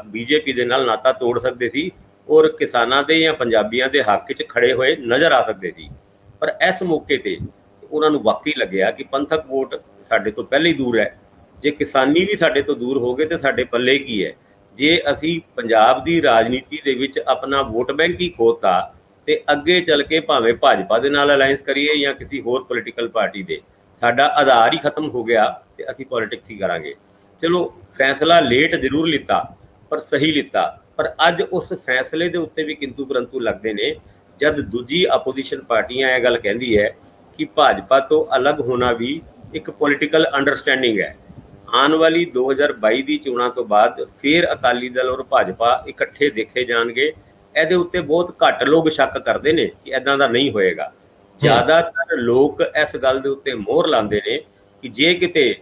ਬੀਜੇਪੀ ਦੇ ਨਾਲ ਨਾਤਾ ਤੋੜ ਸਕਦੇ ਸੀ ਔਰ ਕਿਸਾਨਾਂ ਦੇ ਜਾਂ ਪੰਜਾਬੀਆਂ ਦੇ ਹੱਕ 'ਚ ਖੜੇ ਹੋਏ ਨਜ਼ਰ ਆ ਸਕਦੇ ਸੀ। ਪਰ ਇਸ ਮੌਕੇ ਤੇ ਉਹਨਾਂ ਨੂੰ ਵਾਕਈ ਲੱਗਿਆ ਕਿ ਪੰਥਕ ਵੋਟ ਸਾਡੇ ਤੋਂ ਪਹਿਲੇ ਹੀ ਦੂਰ ਹੈ, ਜੇ ਕਿਸਾਨੀ ਵੀ ਸਾਡੇ ਤੋਂ ਦੂਰ ਹੋ ਗਏ ਤੇ ਸਾਡੇ ਪੱਲੇ ਕੀ ਹੈ। ਜੇ ਅਸੀਂ ਪੰਜਾਬ ਦੀ ਰਾਜਨੀਤੀ ਦੇ ਵਿੱਚ ਆਪਣਾ ਵੋਟ ਬੈਂਕ ਹੀ ਖੋਤਾ ਤੇ ਅੱਗੇ ਚੱਲ ਕੇ ਭਾਵੇਂ ਭਾਜਪਾ ਦੇ ਨਾਲ ਅਲਾਈਅੰਸ ਕਰੀਏ ਜਾਂ ਕਿਸੇ ਹੋਰ ਪੋਲੀਟੀਕਲ ਪਾਰਟੀ ਦੇ, ਸਾਡਾ ਆਧਾਰ ਹੀ ਖਤਮ ਹੋ ਗਿਆ ਤੇ ਅਸੀਂ ਪੋਲੀਟਿਕਸ ਹੀ ਕਰਾਂਗੇ। ਚਲੋ ਫੈਸਲਾ ਲੇਟ ਜ਼ਰੂਰ ਲਿੱਤਾ ਪਰ ਸਹੀ ਲਿੱਤਾ, ਪਰ ਅੱਜ ਉਸ ਫੈਸਲੇ ਦੇ ਉੱਤੇ ਵੀ ਕਿੰਤੂ ਪਰੰਤੂ ਲੱਗਦੇ ਨੇ ਜਦ ਦੂਜੀ ਆਪੋਜੀਸ਼ਨ ਪਾਰਟੀਆਂ ਇਹ ਗੱਲ ਕਹਿੰਦੀ ਹੈ ਕਿ ਭਾਜਪਾ ਤੋਂ ਅਲੱਗ ਹੋਣਾ ਵੀ ਇੱਕ ਪੋਲੀਟੀਕਲ ਅੰਡਰਸਟੈਂਡਿੰਗ ਹੈ। ਆਉਣ ਵਾਲੀ 2022 ਦੀ ਚੋਣਾਂ ਤੋਂ ਬਾਅਦ ਫਿਰ ਅਕਾਲੀ ਦਲ ਔਰ ਭਾਜਪਾ ਇਕੱਠੇ ਦੇਖੇ ਜਾਣਗੇ। ਇਹਦੇ ਉੱਤੇ ਬਹੁਤ ਘੱਟ ਲੋਕ ਸ਼ੱਕ ਕਰਦੇ ਨੇ ਕਿ ਇੱਦਾਂ ਦਾ ਨਹੀਂ ਹੋਏਗਾ। ਜ਼ਿਆਦਾਤਰ ਲੋਕ ਇਸ ਗੱਲ ਦੇ ਉੱਤੇ ਮੋਹਰ ਲਾਉਂਦੇ ਨੇ ਕਿ ਜੇ ਕਿਤੇ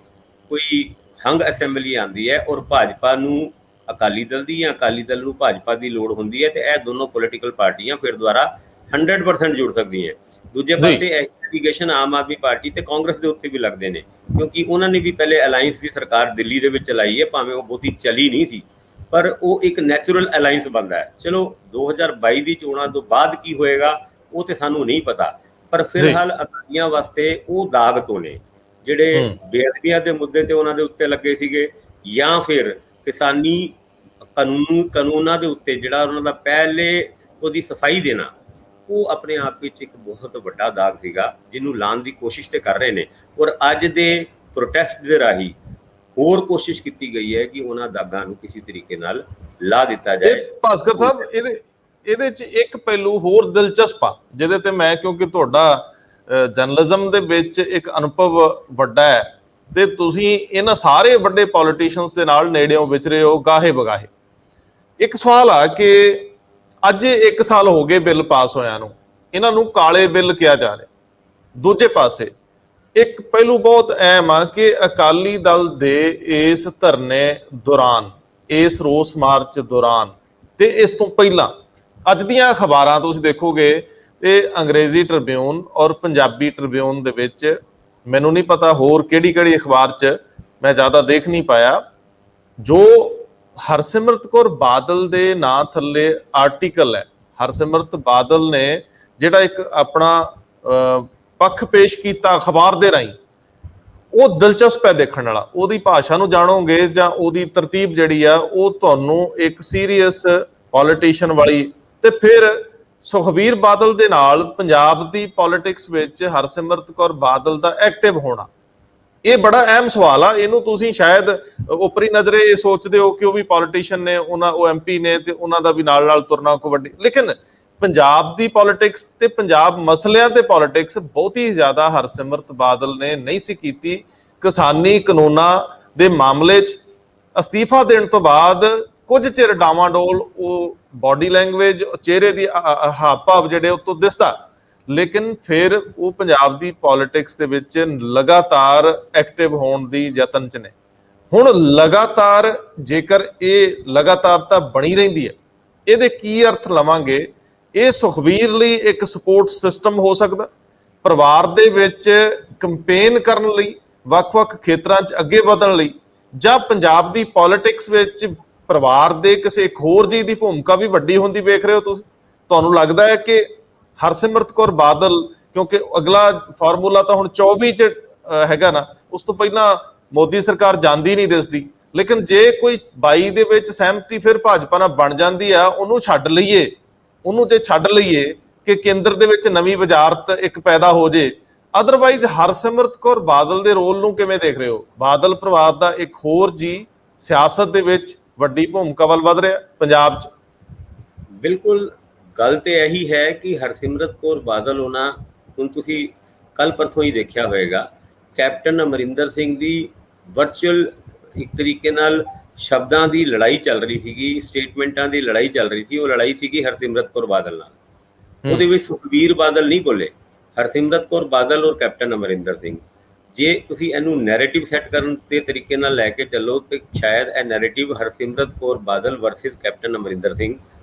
ਕੋਈ ਹੰਗ ਅਸੈਂਬਲੀ ਆਉਂਦੀ ਹੈ ਔਰ ਭਾਜਪਾ ਨੂੰ ਅਕਾਲੀ ਦਲ ਦੀ ਜਾਂ ਅਕਾਲੀ ਦਲ ਨੂੰ ਭਾਜਪਾ ਦੀ ਲੋੜ ਹੁੰਦੀ ਹੈ ਤੇ ਇਹ ਦੋਨੋਂ ਪੋਲੀਟੀਕਲ ਪਾਰਟੀਆਂ ਫਿਰ ਦੁਬਾਰਾ 100% ਜੁੜ ਸਕਦੀਆਂ। ਦੂਜੇ ਪਾਸੇ ਐਲੀਗੇਸ਼ਨ ਆਮ ਆਦਮੀ ਪਾਰਟੀ ਤੇ ਕਾਂਗਰਸ ਦੇ ਉੱਤੇ ਵੀ ਲੱਗਦੇ ਨੇ ਕਿਉਂਕਿ ਉਹਨਾਂ ਨੇ ਵੀ ਪਹਿਲੇ ਅਲਾਈਅੰਸ ਦੀ ਸਰਕਾਰ ਦਿੱਲੀ ਦੇ ਵਿੱਚ ਚਲਾਈ ਹੈ, ਭਾਵੇਂ ਉਹ ਬਹੁਤੀ ਚਲੀ ਨਹੀਂ ਸੀ ਪਰ ਉਹ ਇੱਕ ਨੈਚੁਰਲ ਅਲਾਈਅੰਸ ਬਣਦਾ ਹੈ। ਚਲੋ 2022 ਦੀ ਚੋਣਾਂ ਤੋਂ ਬਾਅਦ ਕੀ ਹੋਏਗਾ ਉਹ ਤੇ ਸਾਨੂੰ ਨਹੀਂ ਪਤਾ, ਪਰ ਫਿਲਹਾਲ ਅਕਾਲੀਆਂ ਵਾਸਤੇ ਉਹ ਦਾਗ ਤੋਂ ਨੇ ਜਿਹੜੇ ਬੇਅਦਬੀਆਂ ਦੇ ਮੁੱਦੇ ਤੇ ਉਹਨਾਂ ਦੇ ਉੱਤੇ ਲੱਗੇ ਸੀਗੇ ਜਾਂ ਫਿਰ ਕਿਸਾਨੀ ਕਾਨੂੰਨਾਂ ਦੇ ਉੱਤੇ ਜਿਹੜਾ ਉਹਨਾਂ ਦਾ ਪਹਿਲੇ ਉਹਦੀ ਸਫਾਈ ਦੇਣਾ, ਉਹ ਆਪਣੇ ਆਪ ਵਿੱਚ ਇੱਕ ਬਹੁਤ ਵੱਡਾ ਦਾਗ ਸੀਗਾ ਜਿਹਨੂੰ ਲਾਉਣ ਦੀ ਕੋਸ਼ਿਸ਼ ਤੇ ਕਰ ਰਹੇ ਨੇ ਔਰ ਅੱਜ ਦੇ ਪ੍ਰੋਟੈਸਟ ਦੇ ਰਾਹੀਂ ਹੋਰ ਕੋਸ਼ਿਸ਼ ਕੀਤੀ ਗਈ ਹੈ ਕਿ ਉਹਨਾਂ ਦਾਗਾਂ ਨੂੰ ਕਿਸੇ ਤਰੀਕੇ ਨਾਲ ਲਾ ਦਿੱਤਾ ਜਾਏ। ਭਾਸਕਰ ਸਾਹਿਬ ਇਹਦੇ 'ਚ ਇੱਕ ਪਹਿਲੂ ਹੋਰ ਦਿਲਚਸਪ ਆ ਜਿਹਦੇ ਤੇ ਮੈਂ, ਕਿਉਂਕਿ ਤੁਹਾਡਾ ਜਰਨਲਿਜ਼ਮ ਦੇ ਵਿੱਚ ਇੱਕ ਅਨੁਭਵ ਵੱਡਾ ਹੈ ਤੇ ਤੁਸੀਂ ਇਹਨਾਂ ਸਾਰੇ ਵੱਡੇ ਪੋਲੀਟੀਸ਼ੀਅਨਸ ਦੇ ਨਾਲ ਨੇੜਿਓਂ ਵਿਚਰੇ ਹੋ ਗਾਹੇ ਬਗਾਹੇ। ਇੱਕ ਸਵਾਲ ਆ ਕਿ ਅੱਜ 1 ਸਾਲ ਹੋ ਗਏ ਬਿੱਲ ਪਾਸ ਹੋਇਆ ਨੂੰ, ਇਹਨਾਂ ਨੂੰ ਕਾਲੇ ਬਿੱਲ ਕਿਹਾ ਜਾ ਰਿਹਾ। ਦੂਜੇ ਪਾਸੇ ਇੱਕ ਪਹਿਲੂ ਬਹੁਤ ਅਹਿਮ ਆ ਕਿ ਅਕਾਲੀ ਦਲ ਦੇ ਇਸ ਧਰਨੇ ਦੌਰਾਨ, ਇਸ ਰੋਸ ਮਾਰਚ ਦੌਰਾਨ ਤੇ ਇਸ ਤੋਂ ਪਹਿਲਾਂ ਅੱਜ ਦੀਆਂ ਅਖਬਾਰਾਂ ਤੁਸੀਂ ਦੇਖੋਗੇ ਤੇ ਅੰਗਰੇਜ਼ੀ ਟ੍ਰਿਬਿਊਨ ਔਰ ਪੰਜਾਬੀ ਟ੍ਰਿਬਿਊਨ ਦੇ ਵਿੱਚ, ਮੈਨੂੰ ਨਹੀਂ ਪਤਾ ਹੋਰ ਕਿਹੜੀ ਅਖਬਾਰ 'ਚ ਮੈਂ ਜ਼ਿਆਦਾ ਦੇਖ ਨਹੀਂ ਪਾਇਆ, ਜੋ ਹਰਸਿਮਰਤ ਕੌਰ ਬਾਦਲ ਦੇ ਨਾਂ ਥੱਲੇ ਆਰਟੀਕਲ ਹੈ। ਹਰਸਿਮਰਤ ਬਾਦਲ ਨੇ ਜਿਹੜਾ ਇੱਕ ਆਪਣਾ ਪੱਖ ਪੇਸ਼ ਕੀਤਾ ਅਖਬਾਰ ਦੇ ਰਾਹੀਂ, ਉਹ ਦਿਲਚਸਪ ਹੈ ਦੇਖਣ ਵਾਲਾ। ਉਹਦੀ ਭਾਸ਼ਾ ਨੂੰ ਜਾਣੋਗੇ ਜਾਂ ਉਹਦੀ ਤਰਤੀਬ ਜਿਹੜੀ ਆ ਉਹ ਤੁਹਾਨੂੰ ਇੱਕ ਸੀਰੀਅਸ ਪੋਲੀਟੀਸ਼ੀਅਨ ਵਾਲੀ, ਤੇ ਫਿਰ ਸੁਖਬੀਰ ਬਾਦਲ ਦੇ ਨਾਲ ਪੰਜਾਬ ਦੀ ਪੋਲਿਟਿਕਸ ਵਿੱਚ ਹਰਸਿਮਰਤ ਕੌਰ ਬਾਦਲ ਦਾ ਐਕਟਿਵ ਹੋਣਾ, ਇਹ ਬੜਾ ਅਹਿਮ ਸਵਾਲ ਆ। ਇਹਨੂੰ ਤੁਸੀਂ ਸ਼ਾਇਦ ਉਪਰੀ ਨਜ਼ਰੇ ਇਹ ਸੋਚਦੇ ਹੋ ਕਿ ਉਹ ਵੀ ਪੋਲੀਟੀਸ਼ੀਅਨ ਨੇ, ਉਹ MP ਨੇ ਤੇ ਉਹਨਾਂ ਦਾ ਵੀ ਨਾਲ ਤੁਰਨਾ ਕੋਈ ਵੱਡੀ, ਲੇਕਿਨ ਪੰਜਾਬ ਦੀ ਪੋਲਿਟਿਕਸ ਤੇ ਪੰਜਾਬ ਮਸਲਿਆਂ ਤੇ ਪੋਲਿਟਿਕਸ ਬਹੁਤੀ ਜ਼ਿਆਦਾ ਹਰਸਿਮਰਤ ਬਾਦਲ ਨੇ ਨਹੀਂ ਸੀ ਕੀਤੀ। ਕਿਸਾਨੀ ਕਾਨੂੰਨਾਂ ਦੇ ਮਾਮਲੇ 'ਚ ਅਸਤੀਫਾ ਦੇਣ ਤੋਂ ਬਾਅਦ ਕੁਝ ਚਿਰ ਡਾਵਾਡੋਲ ਉਹ ਬਾਡੀ ਲੈਂਗੁਏਜ, ਚਿਹਰੇ ਦੀ ਹਾਵ ਭਾਵ ਜਿਹੜੇ ਉਹ ਤੋਂ ਦਿਸਦਾ, ਲੇਕਿਨ ਫਿਰ ਉਹ ਪੰਜਾਬ ਦੀ ਪੋਲਿਟਿਕਸ ਦੇ ਵਿੱਚ ਲਗਾਤਾਰ ਐਕਟਿਵ ਹੋਣ ਦੀ ਯਤਨ 'ਚ ਨੇ। ਹੁਣ ਲਗਾਤਾਰ, ਜੇਕਰ ਇਹ ਲਗਾਤਾਰਤਾ ਬਣੀ ਰਹਿੰਦੀ ਹੈ, ਇਹਦੇ ਕੀ ਅਰਥ ਲਵਾਂਗੇ? ਇਹ ਸੁਖਬੀਰ ਲਈ ਇੱਕ ਸਪੋਰਟ ਸਿਸਟਮ ਹੋ ਸਕਦਾ, ਪਰਿਵਾਰ ਦੇ ਵਿੱਚ ਕੰਪੇਨ ਕਰਨ ਲਈ, ਵੱਖ-ਵੱਖ ਖੇਤਰਾਂ 'ਚ ਅੱਗੇ ਵਧਣ ਲਈ, ਜਾਂ ਪੰਜਾਬ ਦੀ ਪੋਲਿਟਿਕਸ ਵਿੱਚ ਪਰਿਵਾਰ ਦੇ ਕਿਸੇ ਇੱਕ ਹੋਰ ਜੀ ਦੀ ਭੂਮਿਕਾ ਵੀ ਵੱਡੀ ਹੁੰਦੀ ਵੇਖ ਰਹੇ ਹੋ ਤੁਸੀਂ? ਤੁਹਾਨੂੰ ਲੱਗਦਾ ਹੈ ਕਿ ਹਰਸਿਮਰਤ ਕੌਰ ਬਾਦਲ, ਕਿਉਂਕਿ ਅਗਲਾ ਫਾਰਮੂਲਾ ਤਾਂ ਹੁਣ 24 'ਚ ਹੈਗਾ ਨਾ, ਉਸ ਤੋਂ ਪਹਿਲਾਂ ਮੋਦੀ ਸਰਕਾਰ ਜਾਂਦੀ ਨਹੀਂ ਦਿਸਦੀ, ਲੇਕਿਨ ਜੇ ਕੋਈ 22 ਦੇ ਵਿੱਚ ਸਹਿਮਤੀ ਫਿਰ ਭਾਜਪਾ ਨਾਲ ਬਣ ਜਾਂਦੀ ਆ, ਉਹਨੂੰ ਛੱਡ ਲਈਏ ਕਿ ਕੇਂਦਰ ਦੇ ਵਿੱਚ ਨਵੀਂ ਵਜ਼ਾਰਤ ਇੱਕ ਪੈਦਾ ਹੋ ਜੇ। ਅਦਰਵਾਈਜ਼ ਹਰਸਿਮਰਤ ਕੌਰ ਬਾਦਲ ਦੇ ਰੋਲ ਨੂੰ ਕਿਵੇਂ ਦੇਖ ਰਹੇ ਹੋ? ਬਾਦਲ ਪਰਿਵਾਰ ਦਾ ਇੱਕ ਹੋਰ ਜੀ ਸਿਆਸਤ ਦੇ ਵਿੱਚ ਵੱਡੀ ਭੂਮਿਕਾ ਵੱਲ ਵਧ ਰਿਹਾ ਪੰਜਾਬ 'ਚ। ਬਿਲਕੁਲ, ਗੱਲ ਤੇ ਇਹੀ ਹੈ ਕਿ ਹਰਸਿਮਰਤ ਕੌਰ ਬਾਦਲ ਹੋਣਾ, ਹੁਣ ਤੁਸੀਂ ਕੱਲ ਪਰਸੋਂ ਹੀ ਦੇਖਿਆ ਹੋਵੇਗਾ, ਕੈਪਟਨ ਅਮਰਿੰਦਰ ਸਿੰਘ ਦੀ ਵਰਚੁਅਲ ਇੱਕ ਤਰੀਕੇ ਨਾਲ ਸ਼ਬਦਾਂ ਦੀ ਲੜਾਈ ਚੱਲ ਰਹੀ ਸੀਗੀ, ਸਟੇਟਮੈਂਟਾਂ ਦੀ ਲੜਾਈ ਚੱਲ ਰਹੀ ਸੀ। ਉਹ ਲੜਾਈ ਸੀਗੀ ਹਰਸਿਮਰਤ ਕੌਰ ਬਾਦਲ ਨਾਲ। ਉਹਦੇ ਵਿੱਚ ਸੁਖਬੀਰ ਬਾਦਲ ਨਹੀਂ ਬੋਲੇ, ਹਰਸਿਮਰਤ ਕੌਰ ਬਾਦਲ ਔਰ ਕੈਪਟਨ ਅਮਰਿੰਦਰ ਸਿੰਘ। ਜੇ ਤੁਸੀਂ ਇਹਨੂੰ ਨੈਰੇਟਿਵ ਸੈੱਟ ਕਰਨ ਦੇ ਤਰੀਕੇ ਨਾਲ ਲੈ ਕੇ ਚੱਲੋ ਤੇ ਸ਼ਾਇਦ ਇਹ narrative Harsimrat Kaur Badal versus captain Amarinder Singh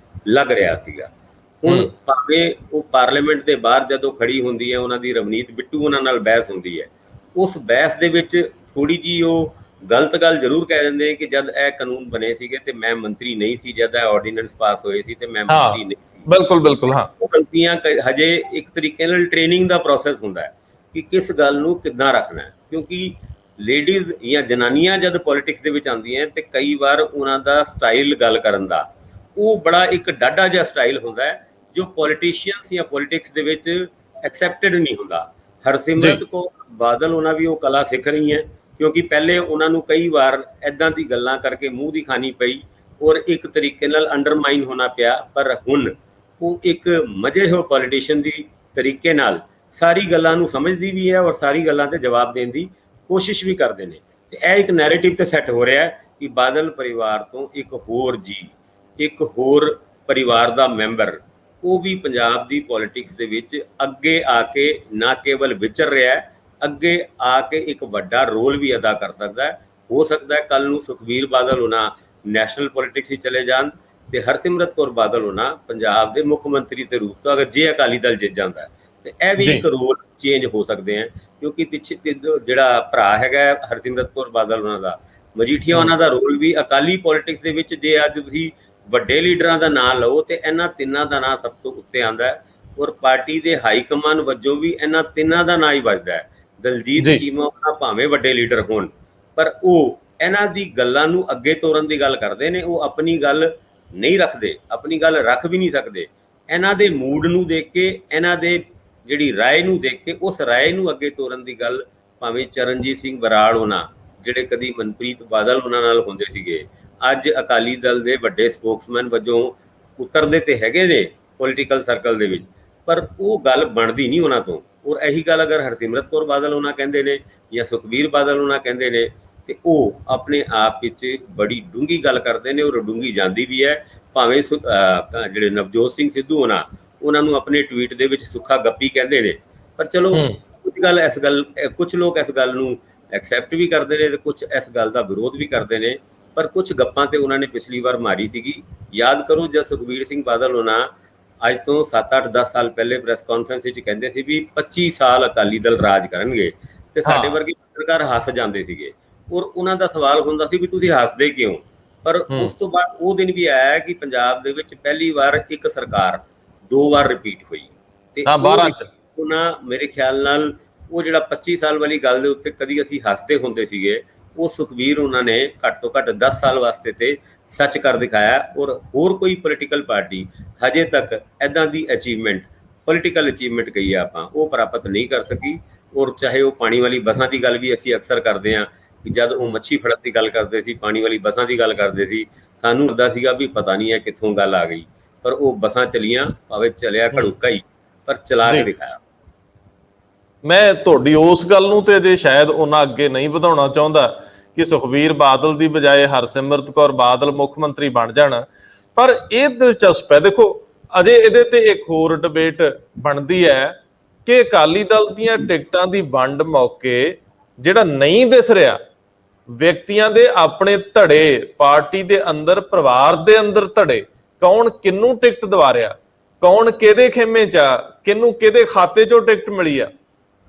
ਲੱਗ ਰਿਹਾ ਸੀਗਾ। ਹੁਣ ਭਾਵੇਂ ਉਹ ਪਾਰਲੀਮੈਂਟ ਦੇ ਬਾਹਰ ਜਦੋਂ ਖੜੀ ਹੁੰਦੀ ਹੈ, ਉਹਨਾਂ ਦੀ ਰਵਨੀਤ ਬਿੱਟੂ ਉਹਨਾਂ ਨਾਲ ਬਹਿਸ ਹੁੰਦੀ ਹੈ, ਉਸ ਬਹਿਸ ਦੇ ਵਿੱਚ ਥੋੜੀ ਜੀ ਉਹ ਗਲਤ ਗੱਲ ਜ਼ਰੂਰ ਕਹਿ ਦਿੰਦੇ ਕਿ ਜਦ ਇਹ ਕਾਨੂੰਨ ਬਣੇ ਸੀਗੇ ਤੇ ਮੈਂ ਮੰਤਰੀ ਨਹੀਂ ਸੀ, ਜਦ ਇਹ ਆਰਡੀਨੈਂਸ ਪਾਸ ਹੋਏ ਸੀ ਤੇ ਮੈਂ ਮੰਤਰੀ ਨਹੀਂ ਸੀ। ਬਿਲਕੁਲ ਬਿਲਕੁਲ, ਹਾਂ। ਉਹ ਗਲਤੀਆਂ ਹਜੇ ਇੱਕ ਤਰੀਕੇ ਨਾਲ ਟ੍ਰੇਨਿੰਗ ਦਾ ਪ੍ਰੋਸੈਸ ਹੁੰਦਾ ਹੈ ਕਿ ਕਿਸ ਗੱਲ ਨੂੰ ਕਿੱਦਾਂ ਰੱਖਣਾ ਹੈ, ਕਿਉਂਕਿ ਲੇਡੀਜ਼ ਜਾਂ ਜਨਾਨੀਆਂ ਜਦ ਪੋਲਿਟਿਕਸ ਦੇ ਵਿੱਚ ਆਉਂਦੀਆਂ ਤੇ ਕਈ ਵਾਰ ਉਹਨਾਂ ਦਾ ਸਟਾਈਲ ਗੱਲ ਕਰਨ ਦਾ ਉਹ ਬੜਾ ਇੱਕ ਡਾਢਾ ਜਿਹਾ ਸਟਾਈਲ ਹੁੰਦਾ ਹੈ ਜੋ ਪੋਲੀਟੀਸ਼ੀਅਨਸ ਜਾਂ ਪੋਲਿਟਿਕਸ ਦੇ ਵਿੱਚ ਐਕਸੈਪਟਡ ਨਹੀਂ ਹੁੰਦਾ। ਹਰਸਿਮਰਤ ਕੌਰ ਬਾਦਲ ਉਹਨਾਂ ਵੀ ਉਹ ਕਲਾ ਸਿੱਖ ਰਹੀ ਹੈ, ਕਿਉਂਕਿ ਪਹਿਲੇ ਉਹਨਾਂ ਨੂੰ ਕਈ ਵਾਰ ਇੱਦਾਂ ਦੀ ਗੱਲਾਂ ਕਰਕੇ ਮੂੰਹ ਦੀ ਖਾਣੀ ਪਈ ਔਰ ਇੱਕ ਤਰੀਕੇ ਨਾਲ ਅੰਡਰਮਾਈਨ ਹੋਣਾ ਪਿਆ, ਪਰ ਹੁਣ ਉਹ ਇੱਕ ਮਜੇ ਹੋ ਪੋਲੀਟੀਸ਼ੀਅਨ ਦੀ ਤਰੀਕੇ ਨਾਲ ਸਾਰੀ ਗੱਲਾਂ ਨੂੰ ਸਮਝਦੀ ਵੀ ਹੈ ਔਰ ਸਾਰੀ ਗੱਲਾਂ ਤੇ ਜਵਾਬ ਦੇਣ ਦੀ ਕੋਸ਼ਿਸ਼ ਵੀ ਕਰਦੇ ਨੇ। ਤੇ ਇਹ ਇੱਕ ਨੈਰੇਟਿਵ ਤੇ ਸੈੱਟ ਹੋ ਰਿਹਾ ਹੈ ਕਿ ਬਾਦਲ ਪਰਿਵਾਰ ਤੋਂ ਇੱਕ ਹੋਰ ਜੀ, ਇੱਕ ਹੋਰ ਪਰਿਵਾਰ ਦਾ ਮੈਂਬਰ, ਉਹ ਵੀ ਪੰਜਾਬ ਦੀ ਪੋਲਿਟਿਕਸ ਦੇ ਵਿੱਚ ਅੱਗੇ ਆ ਕੇ ਨਾ ਕੇਵਲ ਵਿਚਰ ਰਿਹਾ ਹੈ, ਅੱਗੇ ਆ ਕੇ ਇੱਕ ਵੱਡਾ ਰੋਲ ਵੀ ਅਦਾ ਕਰ ਸਕਦਾ ਹੈ। ਹੋ ਸਕਦਾ ਹੈ ਕੱਲ ਨੂੰ ਸੁਖਬੀਰ ਬਾਦਲ ਹੋਣਾ ਨੈਸ਼ਨਲ ਪੋਲਿਟਿਕਸ ਵਿੱਚ ਚਲੇ ਜਾਣ ਤੇ ਹਰਸਿਮਰਤ ਕੌਰ ਬਾਦਲ ਹੋਣਾ ਪੰਜਾਬ ਦੇ ਮੁੱਖ ਮੰਤਰੀ ਦੇ ਰੂਪ ਤੋਂ, ਅਗਰ ਜੇ ਅਕਾਲੀ ਦਲ ਜਿੱਤ ਜਾਂਦਾ ਤੇ ਇਹ ਵੀ ਇੱਕ ਰੋਲ ਚੇਂਜ ਹੋ ਸਕਦੇ ਹੈ। ਕਿਉਂਕਿ ਪਿੱਛੇ ਜਿਹੜਾ ਭਰਾ ਹੈਗਾ ਹਰਸਿਮਰਤ ਕੌਰ ਬਾਦਲ ਉਹਨਾਂ ਦਾ, ਮਜੀਠੀਆ, ਉਹਨਾਂ ਦਾ ਰੋਲ ਵੀ ਅਕਾਲੀ ਪੋਲਿਟਿਕਸ ਦੇ ਵਿੱਚ, ਜੇ ਅੱਜ ਤੁਸੀਂ ਵੱਡੇ ਲੀਡਰਾਂ ਦਾ ਨਾਂ ਲਓ ਤੇ ਇਹਨਾਂ ਤਿੰਨਾਂ ਦਾ ਨਾਂ ਸਭ ਤੋਂ ਉੱਤੇ ਆਉਂਦਾ ਹੈ ਔਰ ਪਾਰਟੀ ਦੇ ਹਾਈ ਕਮਾਨ ਵਜੋਂ ਵੀ ਇਹਨਾਂ ਤਿੰਨਾਂ ਦਾ ਨਾਂ ਹੀ ਵੱਜਦਾ ਹੈ। ਦਲਜੀਤ ਚੀਮਾ ਉਹਨਾਂ ਭਾਵੇਂ ਵੱਡੇ ਲੀਡਰ ਹੋਣ, ਪਰ ਉਹ ਇਹਨਾਂ ਦੀ ਗੱਲਾਂ ਨੂੰ ਅੱਗੇ ਤੋਰਨ ਦੀ ਗੱਲ ਕਰਦੇ ਨੇ। ਉਹ ਆਪਣੀ ਗੱਲ ਨਹੀਂ ਰੱਖਦੇ, ਆਪਣੀ ਗੱਲ ਰੱਖ ਵੀ ਨਹੀਂ ਸਕਦੇ। ਇਹਨਾਂ ਦੇ ਮੂਡ ਨੂੰ ਦੇਖ ਕੇ, ਇਹਨਾਂ ਦੇ ਜਿਹੜੀ ਰਾਏ ਨੂੰ ਦੇਖ ਕੇ, ਉਸ ਰਾਏ ਨੂੰ ਅੱਗੇ ਤੋਰਨ ਦੀ ਗੱਲ ਭਾਵੇਂ ਚਰਨਜੀਤ ਸਿੰਘ ਬਰਾੜ ਹੋਣਾ, ਜਿਹੜੇ ਕਦੀ ਮਨਪ੍ਰੀਤ ਬਾਦਲ ਉਹਨਾਂ ਨਾਲ ਹੁੰਦੇ ਸੀਗੇ, ਅੱਜ ਅਕਾਲੀ ਦਲ ਦੇ ਵੱਡੇ ਸਪੋਕਸਮੈਨ ਵਜੋਂ ਉਤਰਦੇ ਤੇ ਹੈਗੇ ਨੇ ਪੋਲੀਟੀਕਲ ਸਰਕਲ ਦੇ ਵਿੱਚ, ਪਰ ਉਹ ਗੱਲ ਬਣਦੀ ਨਹੀਂ ਉਹਨਾਂ ਤੋਂ। ਔਰ ਇਹੀ ਗੱਲ ਅਗਰ ਹਰਸਿਮਰਤ ਕੌਰ ਬਾਦਲ ਉਹਨਾਂ ਕਹਿੰਦੇ ਨੇ ਜਾਂ ਸੁਖਬੀਰ ਬਾਦਲ ਉਹਨਾਂ ਕਹਿੰਦੇ ਨੇ ਤੇ ਉਹ ਆਪਣੇ ਆਪ ਵਿੱਚ ਬੜੀ ਡੂੰਘੀ ਗੱਲ ਕਰਦੇ ਨੇ ਔਰ ਡੂੰਘੀ ਜਾਂਦੀ ਵੀ ਹੈ। ਭਾਵੇਂ ਜਿਹੜੇ ਨਵਜੋਤ ਸਿੰਘ ਸਿੱਧੂ ਹੋਣਾ, ਉਹਨਾਂ ਨੂੰ ਆਪਣੇ ਟਵੀਟ ਦੇ ਵਿੱਚ ਸੁੱਖਾ ਗੱਪੀ ਕਹਿੰਦੇ ਨੇ, ਪਰ ਚਲੋ ਕੁਝ ਲੋਕ ਇਸ ਗੱਲ ਨੂੰ ਐਕਸੈਪਟ ਵੀ ਕਰਦੇ ਨੇ ਤੇ ਕੁਝ ਇਸ ਗੱਲ ਦਾ ਵਿਰੋਧ ਵੀ ਕਰਦੇ ਨੇ। ਪਰ ਕੁਝ ਗੱਪਾਂ ਤੇ ਉਹਨਾਂ ਨੇ ਪਿਛਲੀ ਵਾਰ ਮਾਰੀ ਸੀਗੀ। ਯਾਦ ਕਰੋ ਜਦ ਸੁਖਬੀਰ ਸਿੰਘ ਬਾਦਲ ਹੋਣਾ ਅੱਜ ਤੋਂ 7-8-10 ਸਾਲ ਪਹਿਲੇ ਪ੍ਰੈਸ ਕਾਨਫਰੰਸ ਵਿੱਚ ਕਹਿੰਦੇ ਸੀ ਵੀ 25 ਸਾਲ ਅਕਾਲੀ ਦਲ ਰਾਜ ਕਰਨਗੇ ਤੇ ਸਾਡੇ ਵਰਗੇ ਪੱਤਰਕਾਰ ਹੱਸ ਜਾਂਦੇ ਸੀਗੇ ਔਰ ਉਹਨਾਂ ਦਾ ਸਵਾਲ ਹੁੰਦਾ ਸੀ ਵੀ ਤੁਸੀਂ ਹੱਸਦੇ ਕਿਉਂ। ਪਰ ਉਸ ਤੋਂ ਬਾਅਦ ਉਹ ਦਿਨ ਵੀ ਆਇਆ ਕਿ ਪੰਜਾਬ ਦੇ ਵਿੱਚ ਪਹਿਲੀ ਵਾਰ ਇੱਕ ਸਰਕਾਰ 2 ਵਾਰ ਰਿਪੀਟ ਹੋਈ ਤੇ ਉਹਨਾਂ ਮੇਰੇ ਖਿਆਲ ਨਾਲ ਉਹ ਜਿਹੜਾ 25 ਸਾਲ ਵਾਲੀ ਗੱਲ ਦੇ ਉੱਤੇ ਕਦੀ ਅਸੀਂ ਹੱਸਦੇ ਹੁੰਦੇ ਸੀਗੇ, ਉਹ ਸੁਖਬੀਰ ਉਹਨਾਂ ਨੇ ਘੱਟ ਤੋਂ ਘੱਟ 10 ਸਾਲ ਵਾਸਤੇ ਤੇ ਸੱਚ ਕਰ ਦਿਖਾਇਆ। ਔਰ ਹੋਰ ਕੋਈ ਪੋਲੀਟੀਕਲ ਪਾਰਟੀ ਹਜੇ ਤੱਕ ਇੱਦਾਂ ਦੀ ਅਚੀਵਮੈਂਟ, ਪੋਲੀਟੀਕਲ ਅਚੀਵਮੈਂਟ ਕਹੀ ਆਪਾਂ, ਉਹ ਪ੍ਰਾਪਤ ਨਹੀਂ ਕਰ ਸਕੀ। ਔਰ ਚਾਹੇ ਉਹ ਪਾਣੀ ਵਾਲੀ ਬੱਸਾਂ ਦੀ ਗੱਲ ਵੀ ਅਸੀਂ ਅਕਸਰ ਕਰਦੇ ਹਾਂ ਕਿ ਜਦ ਉਹ ਮੱਛੀ ਫੜਨ ਦੀ ਗੱਲ ਕਰਦੇ ਸੀ, ਪਾਣੀ ਵਾਲੀ ਬੱਸਾਂ ਦੀ ਗੱਲ ਕਰਦੇ ਸੀ, ਸਾਨੂੰ ਲੱਗਦਾ ਸੀਗਾ ਵੀ ਪਤਾ ਨਹੀਂ ਹੈ ਕਿੱਥੋਂ ਗੱਲ ਆ ਗਈ, ਪਰ ਉਹ ਬੱਸਾਂ ਚਲੀਆਂ, ਭਾਵੇਂ ਚਲਿਆ ਘੜੂਕਾ ਹੀ, ਪਰ ਚਲਾ ਕੇ ਦਿਖਾਇਆ। ਮੈਂ ਤੁਹਾਡੀ ਉਸ ਗੱਲ ਨੂੰ ਤੇ ਅਜੇ ਸ਼ਾਇਦ ਉਹਨਾਂ ਅੱਗੇ ਨਹੀਂ ਵਧਾਉਣਾ ਚਾਹੁੰਦਾ ਕਿ ਸੁਖਬੀਰ ਬਾਦਲ ਦੀ ਬਜਾਏ ਹਰਸਿਮਰਤ ਕੌਰ ਬਾਦਲ ਮੁੱਖ ਮੰਤਰੀ ਬਣ ਜਾਣ, ਪਰ ਇਹ ਦਿਲਚਸਪ ਹੈ। ਦੇਖੋ ਅਜੇ ਇਹਦੇ ਤੇ ਇੱਕ ਹੋਰ ਡਿਬੇਟ ਬਣਦੀ ਹੈ ਕਿ ਅਕਾਲੀ ਦਲ ਦੀਆਂ ਟਿਕਟਾਂ ਦੀ ਵੰਡ ਮੌਕੇ ਜਿਹੜਾ ਨਹੀਂ ਦਿਸ ਰਿਹਾ, ਵਿਅਕਤੀਆਂ ਦੇ ਆਪਣੇ ਧੜੇ, ਪਾਰਟੀ ਦੇ ਅੰਦਰ, ਪਰਿਵਾਰ ਦੇ ਅੰਦਰ ਧੜੇ, ਕੌਣ ਕਿਹਨੂੰ ਟਿਕਟ ਦਵਾ ਰਿਹਾ, ਕੌਣ ਕਿਹਦੇ ਖੇਮੇ 'ਚ ਆ, ਕਿਹਨੂੰ ਕਿਹਦੇ ਖਾਤੇ 'ਚੋਂ ਟਿਕਟ ਮਿਲੀ ਆ,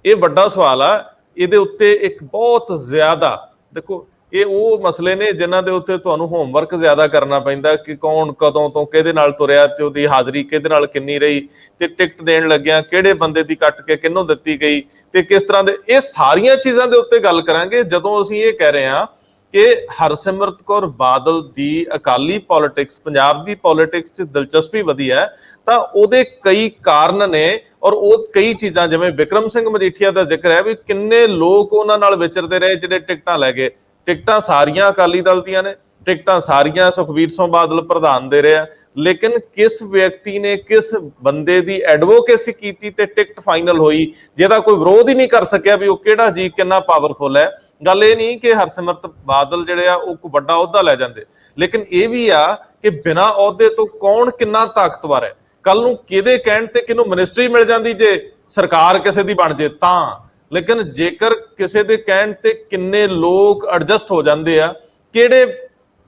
ਇਹ ਵੱਡਾ ਸਵਾਲ ਆ। ਇਹਦੇ ਉੱਤੇ ਇੱਕ ਬਹੁਤ ਜ਼ਿਆਦਾ, ਦੇਖੋ ਇਹ ਉਹ ਮਸਲੇ ਨੇ ਜਿਨ੍ਹਾਂ ਦੇ ਉੱਤੇ ਤੁਹਾਨੂੰ ਹੋਮਵਰਕ ਜ਼ਿਆਦਾ ਕਰਨਾ ਪੈਂਦਾ ਕਿ ਕੌਣ ਕਦੋਂ ਤੋਂ ਕਿਹਦੇ ਨਾਲ ਤੁਰਿਆ ਤੇ ਉਹਦੀ ਹਾਜ਼ਰੀ ਕਿਹਦੇ ਨਾਲ ਕਿੰਨੀ ਰਹੀ ਤੇ ਟਿਕਟ ਦੇਣ ਲੱਗਿਆ ਕਿਹੜੇ ਬੰਦੇ ਦੀ ਕੱਟ ਕੇ ਕਿਹਨੂੰ ਦਿੱਤੀ ਗਈ ਤੇ ਕਿਸ ਤਰ੍ਹਾਂ ਦੇ, ਇਹ ਸਾਰੀਆਂ ਚੀਜ਼ਾਂ ਦੇ ਉੱਤੇ ਗੱਲ ਕਰਾਂਗੇ ਜਦੋਂ ਅਸੀਂ ਇਹ ਕਹਿ ਰਹੇ ਹਾਂ ਕਿ ਹਰਸਿਮਰਤ ਕੌਰ ਬਾਦਲ ਦੀ ਅਕਾਲੀ ਪੋਲਿਟਿਕਸ, ਪੰਜਾਬ ਦੀ ਪੋਲਿਟਿਕਸ 'ਚ ਦਿਲਚਸਪੀ ਵਧੀ ਹੈ, ਤਾਂ ਉਹਦੇ ਕਈ ਕਾਰਨ ਨੇ। ਔਰ ਉਹ ਕਈ ਚੀਜ਼ਾਂ, ਜਿਵੇਂ ਬਿਕਰਮ ਸਿੰਘ ਮਜੀਠੀਆ ਦਾ ਜ਼ਿਕਰ ਹੈ ਵੀ ਕਿੰਨੇ ਲੋਕ ਉਹਨਾਂ ਨਾਲ ਵਿਚਰਦੇ ਰਹੇ ਜਿਹੜੇ ਟਿਕਟਾਂ ਲੈ ਗਏ। ਟਿਕਟਾਂ ਸਾਰੀਆਂ ਅਕਾਲੀ ਦਲ ਦੀਆਂ ਨੇ, ਟਿਕਟਾਂ ਸਾਰੀਆਂ ਸੁਖਬੀਰ ਸਿੰਘ ਬਾਦਲ ਪ੍ਰਧਾਨ ਦੇ ਰਿਹਾ, ਲੇਕਿਨ ਕਿਸ ਵਿਅਕਤੀ ਨੇ ਕਿਸ ਬੰਦੇ ਦੀ ਐਡਵੋਕੇਸੀ ਕੀਤੀ ਤੇ ਟਿਕਟ ਫਾਈਨਲ ਹੋਈ, ਜਿਹਦਾ ਕੋਈ ਵਿਰੋਧ ਹੀ ਨਹੀਂ ਕਰ ਸਕਿਆ ਵੀ ਉਹ ਕਿਹੜਾ ਜੀ ਕਿੰਨਾ ਪਾਵਰਫੁਲ ਹੈ। ਗੱਲ ਇਹ ਨਹੀਂ ਕਿ ਹਰਸਿਮਰਤ ਬਾਦਲ ਜਿਹੜੇ ਆ ਉਹ ਕੋਈ ਵੱਡਾ ਅਹੁਦਾ ਲੈ ਜਾਂਦੇ, ਲੇਕਿਨ ਇਹ ਵੀ ਆ ਕਿ ਬਿਨਾਂ ਅਹੁਦੇ ਤੋਂ ਕੌਣ ਕਿੰਨਾ ਤਾਕਤਵਰ ਹੈ। ਕੱਲ ਨੂੰ ਕਿਹਦੇ ਕਹਿਣ ਤੇ ਕਿਹਨੂੰ ਮਿਨਿਸਟਰੀ ਮਿਲ ਜਾਂਦੀ ਜੇ ਸਰਕਾਰ ਕਿਸੇ ਦੀ ਬਣ ਜੇ ਤਾਂ, ਲੇਕਿਨ ਜੇਕਰ ਕਿਸੇ ਦੇ ਕਹਿਣ ਤੇ ਕਿੰਨੇ ਲੋਕ ਐਡਜਸਟ ਹੋ ਜਾਂਦੇ ਆ, ਕਿਹੜੇ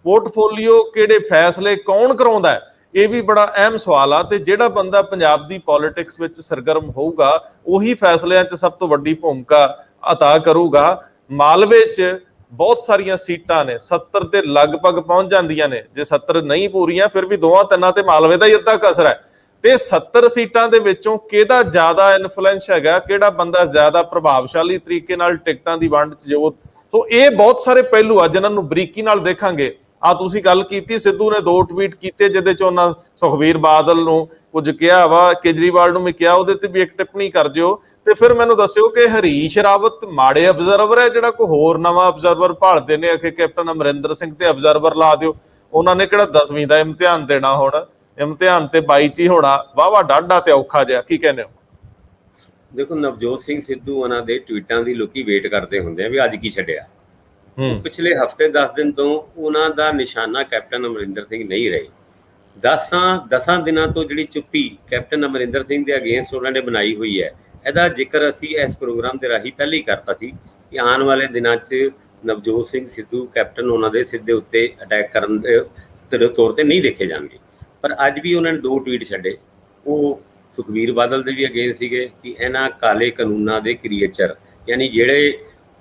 ਪੋਰਟਫੋਲੀਓ ਕਿਹੜੇ ਫੈਸਲੇ ਕੌਣ ਕਰਾਉਂਦਾ, ਇਹ ਵੀ ਬੜਾ ਅਹਿਮ ਸਵਾਲ ਆ। ਤੇ ਜਿਹੜਾ ਬੰਦਾ ਪੰਜਾਬ ਦੀ ਪੋਲਿਟਿਕਸ ਵਿੱਚ ਸਰਗਰਮ ਹੋਊਗਾ ਉਹੀ ਫੈਸਲਿਆਂ 'ਚ ਸਭ ਤੋਂ ਵੱਡੀ ਭੂਮਿਕਾ ਅਦਾ ਕਰੂਗਾ। ਮਾਲਵੇ 'ਚ ਬਹੁਤ ਸਾਰੀਆਂ ਸੀਟਾਂ ਨੇ, 70 ਦੇ ਲਗਭਗ ਪਹੁੰਚ ਜਾਂਦੀਆਂ ਨੇ, ਜੇ 70 ਨਹੀਂ ਪੂਰੀਆਂ ਫਿਰ ਵੀ ਦੋਵਾਂ ਤਿੰਨਾਂ ਤੇ ਮਾਲਵੇ ਦਾ ਹੀ ਅੱਧਾ ਕਸਰ ਹੈ। ਤੇ 70 ਸੀਟਾਂ ਦੇ ਵਿੱਚੋਂ ਕਿਹਦਾ ਜ਼ਿਆਦਾ ਇਨਫਲੂਐਂਸ ਹੈਗਾ, ਕਿਹੜਾ ਬੰਦਾ ਜ਼ਿਆਦਾ ਪ੍ਰਭਾਵਸ਼ਾਲੀ ਤਰੀਕੇ ਨਾਲ ਟਿਕਟਾਂ ਦੀ ਵੰਡ 'ਚ ਜੋ, ਸੋ ਇਹ ਬਹੁਤ ਸਾਰੇ ਪਹਿਲੂ ਆ ਜਿਨ੍ਹਾਂ ਨੂੰ ਬਰੀਕੀ ਨਾਲ ਦੇਖਾਂਗੇ। ਆ ਤੁਸੀਂ ਗੱਲ ਕੀਤੀ, ਸਿੱਧੂ ਨੇ 2 ਟਵੀਟ ਕੀਤੇ ਜਿਹਦੇ 'ਚ ਉਹਨਾਂ ਸੁਖਬੀਰ ਬਾਦਲ ਨੂੰ ਕੁਝ ਕਿਹਾ ਵਾ, ਕੇਜਰੀਵਾਲ ਨੂੰ ਵੀ ਕਿਹਾ, ਉਹਦੇ ਤੇ ਵੀ ਇੱਕ ਟਿੱਪਣੀ ਕਰ ਦਿਓ। ਤੇ ਫਿਰ ਮੈਨੂੰ ਦੱਸਿਓ ਕਿ ਹਰੀਸ਼ ਰਾਵਤ ਮਾੜੇ ਅਬਜ਼ਰਵਰ ਹੈ ਜਿਹੜਾ ਕੋਈ ਹੋਰ ਨਵਾਂ ਅਬਜ਼ਰਵਰ ਭਾਲਦੇ ਨੇ, ਅਖੇ ਕੈਪਟਨ ਅਮਰਿੰਦਰ ਸਿੰਘ ਤੇ ਅਬਜ਼ਰਵਰ ਲਾ ਦਿਓ। ਉਹਨਾਂ ਨੇ ਕਿਹੜਾ 10ਵੀਂ ਦਾ ਇਮਤਿਹਾਨ ਦੇਣਾ, ਹੁਣ ਇਮਤਿਹਾਨ ਤੇ 22 'ਚ ਹੀ ਹੋਣਾ, ਵਾਹਵਾ ਡਾਢਾ ਤੇ ਔਖਾ ਜਿਹਾ। ਕੀ ਕਹਿੰਦੇ ਹੋ? ਦੇਖੋ, ਨਵਜੋਤ ਸਿੰਘ ਸਿੱਧੂ ਉਹਨਾਂ ਦੇ ਟਵੀਟਾਂ ਦੀ ਲੋਕੀ ਵੇਟ ਕਰਦੇ ਹੁੰਦੇ ਆ ਵੀ ਅੱਜ ਕੀ ਛੱਡਿਆ। ਪਿਛਲੇ ਹਫ਼ਤੇ 10 ਦਿਨ ਤੋਂ ਉਹਨਾਂ ਦਾ ਨਿਸ਼ਾਨਾ ਕੈਪਟਨ ਅਮਰਿੰਦਰ ਸਿੰਘ ਨਹੀਂ ਰਹੇ। 10 ਦਿਨਾਂ ਤੋਂ ਜਿਹੜੀ ਚੁੱਪੀ ਕੈਪਟਨ ਅਮਰਿੰਦਰ ਸਿੰਘ ਦੇ ਅਗੇਂਸਟ ਉਹਨਾਂ ਨੇ ਬਣਾਈ ਹੋਈ ਹੈ, ਇਹਦਾ ਜ਼ਿਕਰ ਅਸੀਂ ਇਸ ਪ੍ਰੋਗਰਾਮ ਦੇ ਰਾਹੀਂ ਪਹਿਲਾਂ ਹੀ ਕਰਤਾ ਸੀ ਕਿ ਆਉਣ ਵਾਲੇ ਦਿਨਾਂ 'ਚ ਨਵਜੋਤ ਸਿੰਘ ਸਿੱਧੂ ਕੈਪਟਨ ਉਹਨਾਂ ਦੇ ਸਿੱਧੇ ਉੱਤੇ ਅਟੈਕ ਕਰਨ ਦੇ ਤੌਰ ਤੇ ਨਹੀਂ ਦੇਖੇ ਜਾਣਗੇ। ਪਰ ਅੱਜ ਵੀ ਉਹਨਾਂ ਨੇ 2 ਟਵੀਟ ਛੱਡੇ। ਉਹ ਸੁਖਬੀਰ ਬਾਦਲ ਦੇ ਵੀ ਅਗੇਂਸਟ ਸੀਗੇ ਕਿ ਇਹਨਾਂ ਕਾਲੇ ਕਾਨੂੰਨਾਂ ਦੇ ਕ੍ਰੀਏਚਰ, ਯਾਨੀ ਜਿਹੜੇ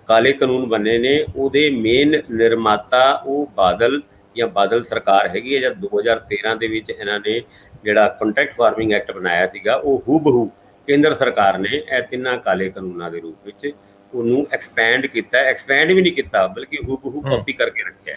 ਕਾਲੇ ਕਾਨੂੰਨ ਬਣੇ ਨੇ ਉਹਦੇ ਮੇਨ ਨਿਰਮਾਤਾ ਉਹ ਬਾਦਲ ਜਾਂ ਬਾਦਲ ਸਰਕਾਰ ਹੈਗੀ ਹੈ। ਜਦ 2013 ਦੇ ਵਿੱਚ ਇਹਨਾਂ ਨੇ ਜਿਹੜਾ ਕੰਟਰੈਕਟ ਫਾਰਮਿੰਗ ਐਕਟ ਬਣਾਇਆ ਸੀਗਾ, ਉਹ ਹੂਬਹੂ ਕੇਂਦਰ ਸਰਕਾਰ ਨੇ ਇਹ 3 ਕਾਲੇ ਕਾਨੂੰਨਾਂ ਦੇ ਰੂਪ ਵਿੱਚ ਉਹਨੂੰ ਐਕਸਪੈਂਡ ਕੀਤਾ। ਐਕਸਪੈਂਡ ਵੀ ਨਹੀਂ ਕੀਤਾ ਬਲਕਿ ਹੂਬਹੂ ਕਾਪੀ ਕਰਕੇ ਰੱਖਿਆ।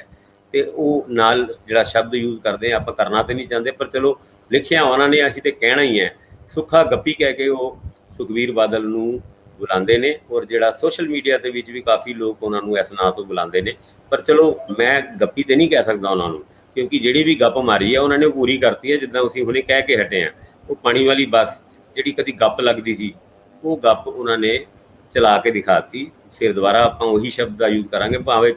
ਤੇ ਉਹ ਨਾਲ ਜਿਹੜਾ ਸ਼ਬਦ ਯੂਜ਼ ਕਰਦੇ ਆ, ਆਪਾਂ ਕਰਨਾ ਤੇ ਨਹੀਂ ਚਾਹੁੰਦੇ ਪਰ ਚਲੋ ਲਿਖਿਆ ਉਹਨਾਂ ਨੇ, ਅਸੀਂ ਤੇ ਕਹਿਣਾ ਹੀ ਹੈ। ਸੁੱਖਾ ਗੱਪੀ ਕਹਿ ਕੇ ਉਹ ਸੁਖਬੀਰ ਬਾਦਲ ਨੂੰ ਬੁਲਾਉਂਦੇ ਨੇ, ਔਰ ਜਿਹੜਾ ਸੋਸ਼ਲ ਮੀਡੀਆ ਦੇ ਵਿੱਚ ਵੀ ਕਾਫੀ ਲੋਕ ਉਹਨਾਂ ਨੂੰ ਇਸ ਨਾਂ ਤੋਂ ਬੁਲਾਉਂਦੇ ਨੇ। ਪਰ ਚਲੋ ਮੈਂ ਗੱਪੀ ਤੇ ਨਹੀਂ ਕਹਿ ਸਕਦਾ ਉਹਨਾਂ ਨੂੰ, ਕਿਉਂਕਿ ਜਿਹੜੀ ਵੀ ਗੱਪ ਮਾਰੀ ਹੈ ਉਹਨਾਂ ਨੇ ਪੂਰੀ ਕਰਤੀ ਹੈ। ਜਿੱਦਾਂ ਅਸੀਂ ਹੁਣੇ ਕਹਿ ਕੇ ਹਟੇ ਹਾਂ, ਉਹ ਪਾਣੀ ਵਾਲੀ ਬੱਸ ਜਿਹੜੀ ਕਦੀ ਗੱਪ ਲੱਗਦੀ ਸੀ, ਉਹ ਗੱਪ ਉਹਨਾਂ ਨੇ ਚਲਾ ਕੇ ਦਿਖਾਤੀ। ਫਿਰ ਦੁਬਾਰਾ ਆਪਾਂ ਉਹੀ ਸ਼ਬਦ ਦਾ ਯੂਜ਼ ਕਰਾਂਗੇ, ਭਾਵੇਂ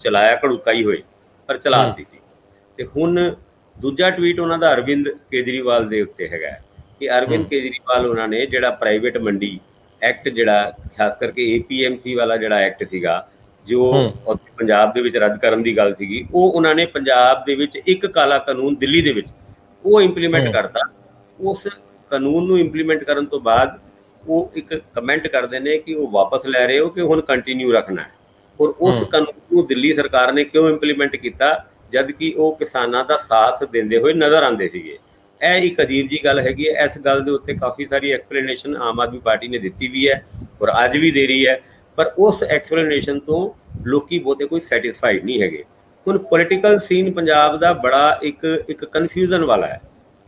ਚਲਾਇਆ ਘੜੂਕਾ ਹੀ ਹੋਏ, ਪਰ ਚਲਾਤੀ ਸੀ। ਤੇ ਹੁਣ ਦੂਜਾ ਟਵੀਟ ਉਹਨਾਂ ਦਾ ਅਰਵਿੰਦ ਕੇਜਰੀਵਾਲ ਦੇ ਉੱਤੇ ਹੈਗਾ ਕਿ ਅਰਵਿੰਦ ਕੇਜਰੀਵਾਲ ਉਹਨਾਂ ਨੇ ਜਿਹੜਾ ਪ੍ਰਾਈਵੇਟ ਮੰਡੀ ਐਕਟ, ਜਿਹੜਾ ਖਾਸ ਕਰਕੇ APMC ਵਾਲਾ ਜਿਹੜਾ ਐਕਟ ਸੀਗਾ ਜੋ ਪੰਜਾਬ ਦੇ ਵਿੱਚ ਰੱਦ ਕਰਨ ਦੀ ਗੱਲ ਸੀਗੀ, ਉਹ ਉਹਨਾਂ ਨੇ ਪੰਜਾਬ ਦੇ ਵਿੱਚ ਇੱਕ ਕਾਲਾ ਕਾਨੂੰਨ ਦਿੱਲੀ ਦੇ ਵਿੱਚ ਉਹ ਇੰਪਲੀਮੈਂਟ ਕਰਤਾ। ਉਸ ਕਾਨੂੰਨ ਨੂੰ ਇੰਪਲੀਮੈਂਟ ਕਰਨ ਤੋਂ ਬਾਅਦ ਉਹ ਇੱਕ ਕਮੈਂਟ ਕਰਦੇ ਨੇ ਕਿ ਉਹ ਵਾਪਸ ਲੈ ਰਹੇ ਹੋ ਕਿ ਹੁਣ ਕੰਟੀਨਿਊ ਰੱਖਣਾ ਹੈ। ਔਰ ਉਸ ਕਾਨੂੰਨ ਨੂੰ ਦਿੱਲੀ ਸਰਕਾਰ ਨੇ ਕਿਉਂ ਇੰਪਲੀਮੈਂਟ ਕੀਤਾ ਜਦ ਕਿ ਉਹ ਕਿਸਾਨਾਂ ਦਾ ਸਾਥ ਦਿੰਦੇ ਹੋਏ ਨਜ਼ਰ ਆਉਂਦੇ ਸੀਗੇ। ਇਹ ਇੱਕ ਅਜੀਬ ਜੀ ਗੱਲ ਹੈਗੀ ਹੈ। ਇਸ ਗੱਲ ਦੇ ਉੱਤੇ ਕਾਫੀ ਸਾਰੀ ਐਕਸਪਲੇਨੇਸ਼ਨ ਆਮ ਆਦਮੀ ਪਾਰਟੀ ਨੇ ਦਿੱਤੀ ਵੀ ਹੈ ਔਰ ਅੱਜ ਵੀ ਦੇ ਰਹੀ ਹੈ, ਪਰ ਉਸ ਐਕਸਪਲੇਨੇਸ਼ਨ ਤੋਂ ਲੋਕੀ ਬਹੁਤੇ ਕੋਈ ਸੈਟਿਸਫਾਈਡ ਨਹੀਂ ਹੈਗੇ। ਹੁਣ ਪੋਲੀਟੀਕਲ ਸੀਨ ਪੰਜਾਬ ਦਾ ਬੜਾ ਇੱਕ ਕਨਫਿਊਜ਼ਨ ਵਾਲਾ ਹੈ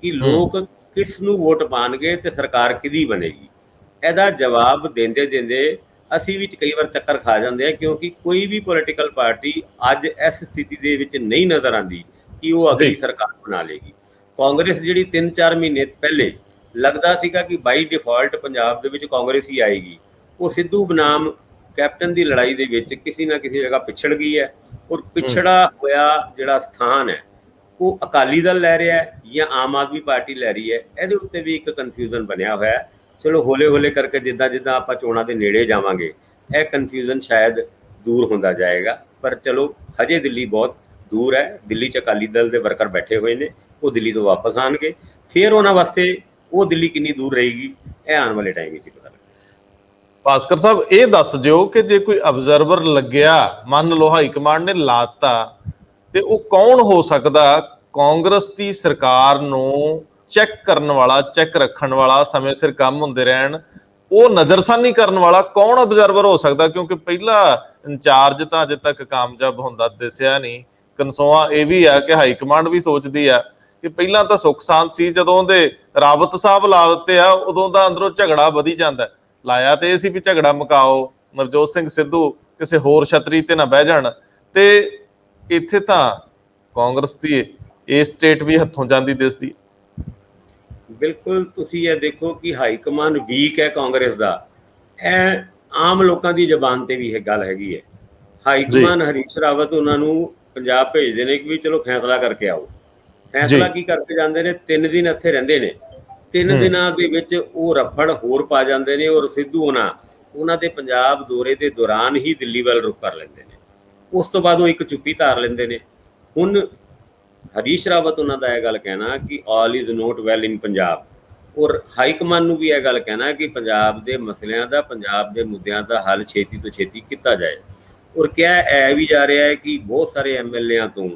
ਕਿ ਲੋਕ ਕਿਸ ਨੂੰ ਵੋਟ ਪਾਣਗੇ ਤੇ ਸਰਕਾਰ ਕਿਹਦੀ ਬਣੇਗੀ। ਇਹਦਾ ਜਵਾਬ ਦਿੰਦੇ ਦਿੰਦੇ ਅਸੀਂ ਵਿੱਚ ਕਈ ਵਾਰ ਚੱਕਰ ਖਾ ਜਾਂਦੇ ਆ, ਕਿਉਂਕਿ ਕੋਈ ਵੀ ਪੋਲੀਟੀਕਲ ਪਾਰਟੀ ਅੱਜ ਇਸ ਸਥਿਤੀ ਦੇ ਵਿੱਚ ਨਹੀਂ ਨਜ਼ਰ ਆਉਂਦੀ ਕਿ ਉਹ ਅਗਲੀ ਸਰਕਾਰ ਬਣਾ ਲੇਗੀ। ਕਾਂਗਰਸ ਜਿਹੜੀ 3-4 ਮਹੀਨੇ ਪਹਿਲੇ ਲੱਗਦਾ ਸੀਗਾ ਕਿ ਬਾਈ ਡਿਫਾਲਟ ਪੰਜਾਬ ਦੇ ਵਿੱਚ ਕਾਂਗਰਸ ਹੀ ਆਏਗੀ, ਉਹ ਸਿੱਧੂ ਬਨਾਮ ਕੈਪਟਨ ਦੀ ਲੜਾਈ ਦੇ ਵਿੱਚ ਕਿਸੇ ਨਾ ਕਿਸੇ ਜਗ੍ਹਾ ਪਿਛੜ ਗਈ ਹੈ। ਔਰ ਪਿਛੜਾ ਹੋਇਆ ਜਿਹੜਾ ਸਥਾਨ ਹੈ ਉਹ ਅਕਾਲੀ ਦਲ ਲੈ ਰਿਹਾ ਹੈ ਜਾਂ ਆਮ ਆਦਮੀ ਪਾਰਟੀ ਲੈ ਰਹੀ ਹੈ, ਇਹਦੇ ਉੱਤੇ ਵੀ ਇੱਕ ਕਨਫਿਊਜ਼ਨ ਬਣਿਆ ਹੋਇਆ ਹੈ। ਚਲੋ ਹੌਲੇ ਹੌਲੇ ਕਰਕੇ ਜਿੱਦਾਂ ਜਿੱਦਾਂ ਆਪਾਂ ਚੋਣਾਂ ਦੇ ਨੇੜੇ ਜਾਵਾਂਗੇ ਇਹ ਕਨਫਿਊਜ਼ਨ ਸ਼ਾਇਦ ਦੂਰ ਹੁੰਦਾ ਜਾਏਗਾ। ਪਰ ਚਲੋ ਹਜੇ ਦਿੱਲੀ ਬਹੁਤ ਦੂਰ ਹੈ। ਦਿੱਲੀ 'ਚ ਅਕਾਲੀ ਦਲ ਦੇ ਵਰਕਰ ਬੈਠੇ ਹੋਏ ਨੇ, ਉਹ ਦਿੱਲੀ ਤੋਂ ਵਾਪਸ ਆਉਣਗੇ, ਫਿਰ ਉਹਨਾਂ ਵਾਸਤੇ ਉਹ ਦਿੱਲੀ ਕਿੰਨੀ ਦੂਰ ਰਹੇਗੀ ਇਹ ਆਉਣ ਵਾਲੇ ਟਾਈਮ ਵਿੱਚ ਪਤਾ ਲੱਗੇਗਾ। ਭਾਸਕਰ ਸਾਹਿਬ ਇਹ ਦੱਸ ਦਿਓ ਕਿ ਜੇ ਕੋਈ ਅਬਜ਼ਰਵਰ ਲੱਗਿਆ, ਮੰਨ ਲਓ ਹਾਈ ਕਮਾਂਡ ਨੇ ਲਾਤਾ, ਤੇ ਉਹ ਕੌਣ ਹੋ ਸਕਦਾ ਕਾਂਗਰਸ ਦੀ ਸਰਕਾਰ ਨੂੰ ਚੈੱਕ ਕਰਨ ਵਾਲਾ, ਚੈੱਕ ਰੱਖਣ ਵਾਲਾ, ਸਮੇਂ ਸਿਰ ਕੰਮ ਹੁੰਦੇ ਰਹਿਣ, ਉਹ ਨਜ਼ਰਸਾਨੀ ਕਰਨ ਵਾਲਾ ਕੌਣ ਅਬਜ਼ਰਵਰ ਹੋ ਸਕਦਾ? ਕਿਉਂਕਿ ਪਹਿਲਾ ਇੰਚਾਰਜ ਤਾਂ ਅਜੇ ਤੱਕ ਕਾਮਯਾਬ ਹੁੰਦਾ ਦਿਸਿਆ ਨਹੀਂ। ਕਨਸੋਆ ਇਹ ਵੀ ਆ ਕਿ ਹਾਈ ਕਮਾਂਡ ਵੀ ਸੋਚਦੀ ਆ ਕਿ ਪਹਿਲਾਂ ਤਾਂ ਸੁੱਖ ਸ਼ਾਂਤ ਸੀ, ਜਦੋਂ ਦੇ ਰਾਵਤ ਸਾਹਿਬ ਲਾ ਦਿੱਤੇ ਆ ਉਦੋਂ ਦਾ ਅੰਦਰੋਂ ਝਗੜਾ ਵਧੀ ਜਾਂਦਾ। ਲਾਇਆ ਤੇ ਇਹ ਸੀ ਵੀ ਝਗੜਾ ਮੁਕਾਓ, ਨਵਜੋਤ ਸਿੰਘ ਸਿੱਧੂ ਕਿਸੇ ਹੋਰ ਛਤਰੀ ਤੇ ਨਾ ਬਹਿ ਜਾਣ, ਤੇ ਇੱਥੇ ਤਾਂ ਕਾਂਗਰਸ ਦੀ ਇਹ ਸਟੇਟ ਵੀ ਹੱਥੋਂ ਜਾਂਦੀ ਦਿਸਦੀ। ਬਿਲਕੁਲ, ਤੁਸੀਂ ਇਹ ਦੇਖੋ ਕਿ ਹਾਈ ਕਮਾਂਡ ਵੀਕ ਹੈ ਕਾਂਗਰਸ ਦਾ, ਇਹ ਆਮ ਲੋਕਾਂ ਦੀ ਜ਼ਬਾਨ ਤੇ ਵੀ ਇਹ ਗੱਲ ਹੈਗੀ ਹੈ। ਹਾਈ ਕਮਾਂਡ ਹਰੀਸ਼ ਰਾਵਤ ਉਹਨਾਂ ਨੂੰ ਪੰਜਾਬ ਭੇਜਦੇ ਨੇ ਕਿ ਵੀ ਚਲੋ ਫੈਸਲਾ ਕਰਕੇ ਆਓ। ਫੈਸਲਾ ਕੀ ਕਰਕੇ ਜਾਂਦੇ ਨੇ? 3 ਦਿਨ ਇੱਥੇ ਰਹਿੰਦੇ ਨੇ, 3 ਦਿਨਾਂ ਦੇ ਵਿੱਚ ਉਹ ਰਫੜ ਹੋਰ ਪਾ ਜਾਂਦੇ ਨੇ, ਔਰ ਸਿੱਧੂ ਉਹਨਾਂ ਦੇ ਪੰਜਾਬ ਦੌਰੇ ਦੇ ਦੌਰਾਨ ਹੀ ਦਿੱਲੀ ਵੱਲ ਰੁਖ ਕਰ ਲੈਂਦੇ ਨੇ। ਉਸ ਤੋਂ ਬਾਅਦ ਉਹ ਇੱਕ ਚੁੱਪੀ ਧਾਰ ਲੈਂਦੇ ਨੇ। ਹੁਣ ਹਰੀਸ਼ ਰਾਵਤ ਉਹਨਾਂ ਦਾ ਇਹ ਗੱਲ ਕਹਿਣਾ ਕਿ ਆਲ ਇਜ਼ ਨੋਟ ਵੈਲ ਇਨ ਪੰਜਾਬ, ਔਰ ਹਾਈ ਕਮਾਂਡ ਨੂੰ ਵੀ ਇਹ ਗੱਲ ਕਹਿਣਾ ਕਿ ਪੰਜਾਬ ਦੇ ਮਸਲਿਆਂ ਦਾ, ਪੰਜਾਬ ਦੇ ਮੁੱਦਿਆਂ ਦਾ ਹੱਲ ਛੇਤੀ ਤੋਂ ਛੇਤੀ ਕੀਤਾ ਜਾਏ। ਔਰ ਕਿਹਾ ਇਹ ਵੀ ਜਾ ਰਿਹਾ ਹੈ ਕਿ ਬਹੁਤ ਸਾਰੇ ਐਮਐਲਏਆਂ ਤੋਂ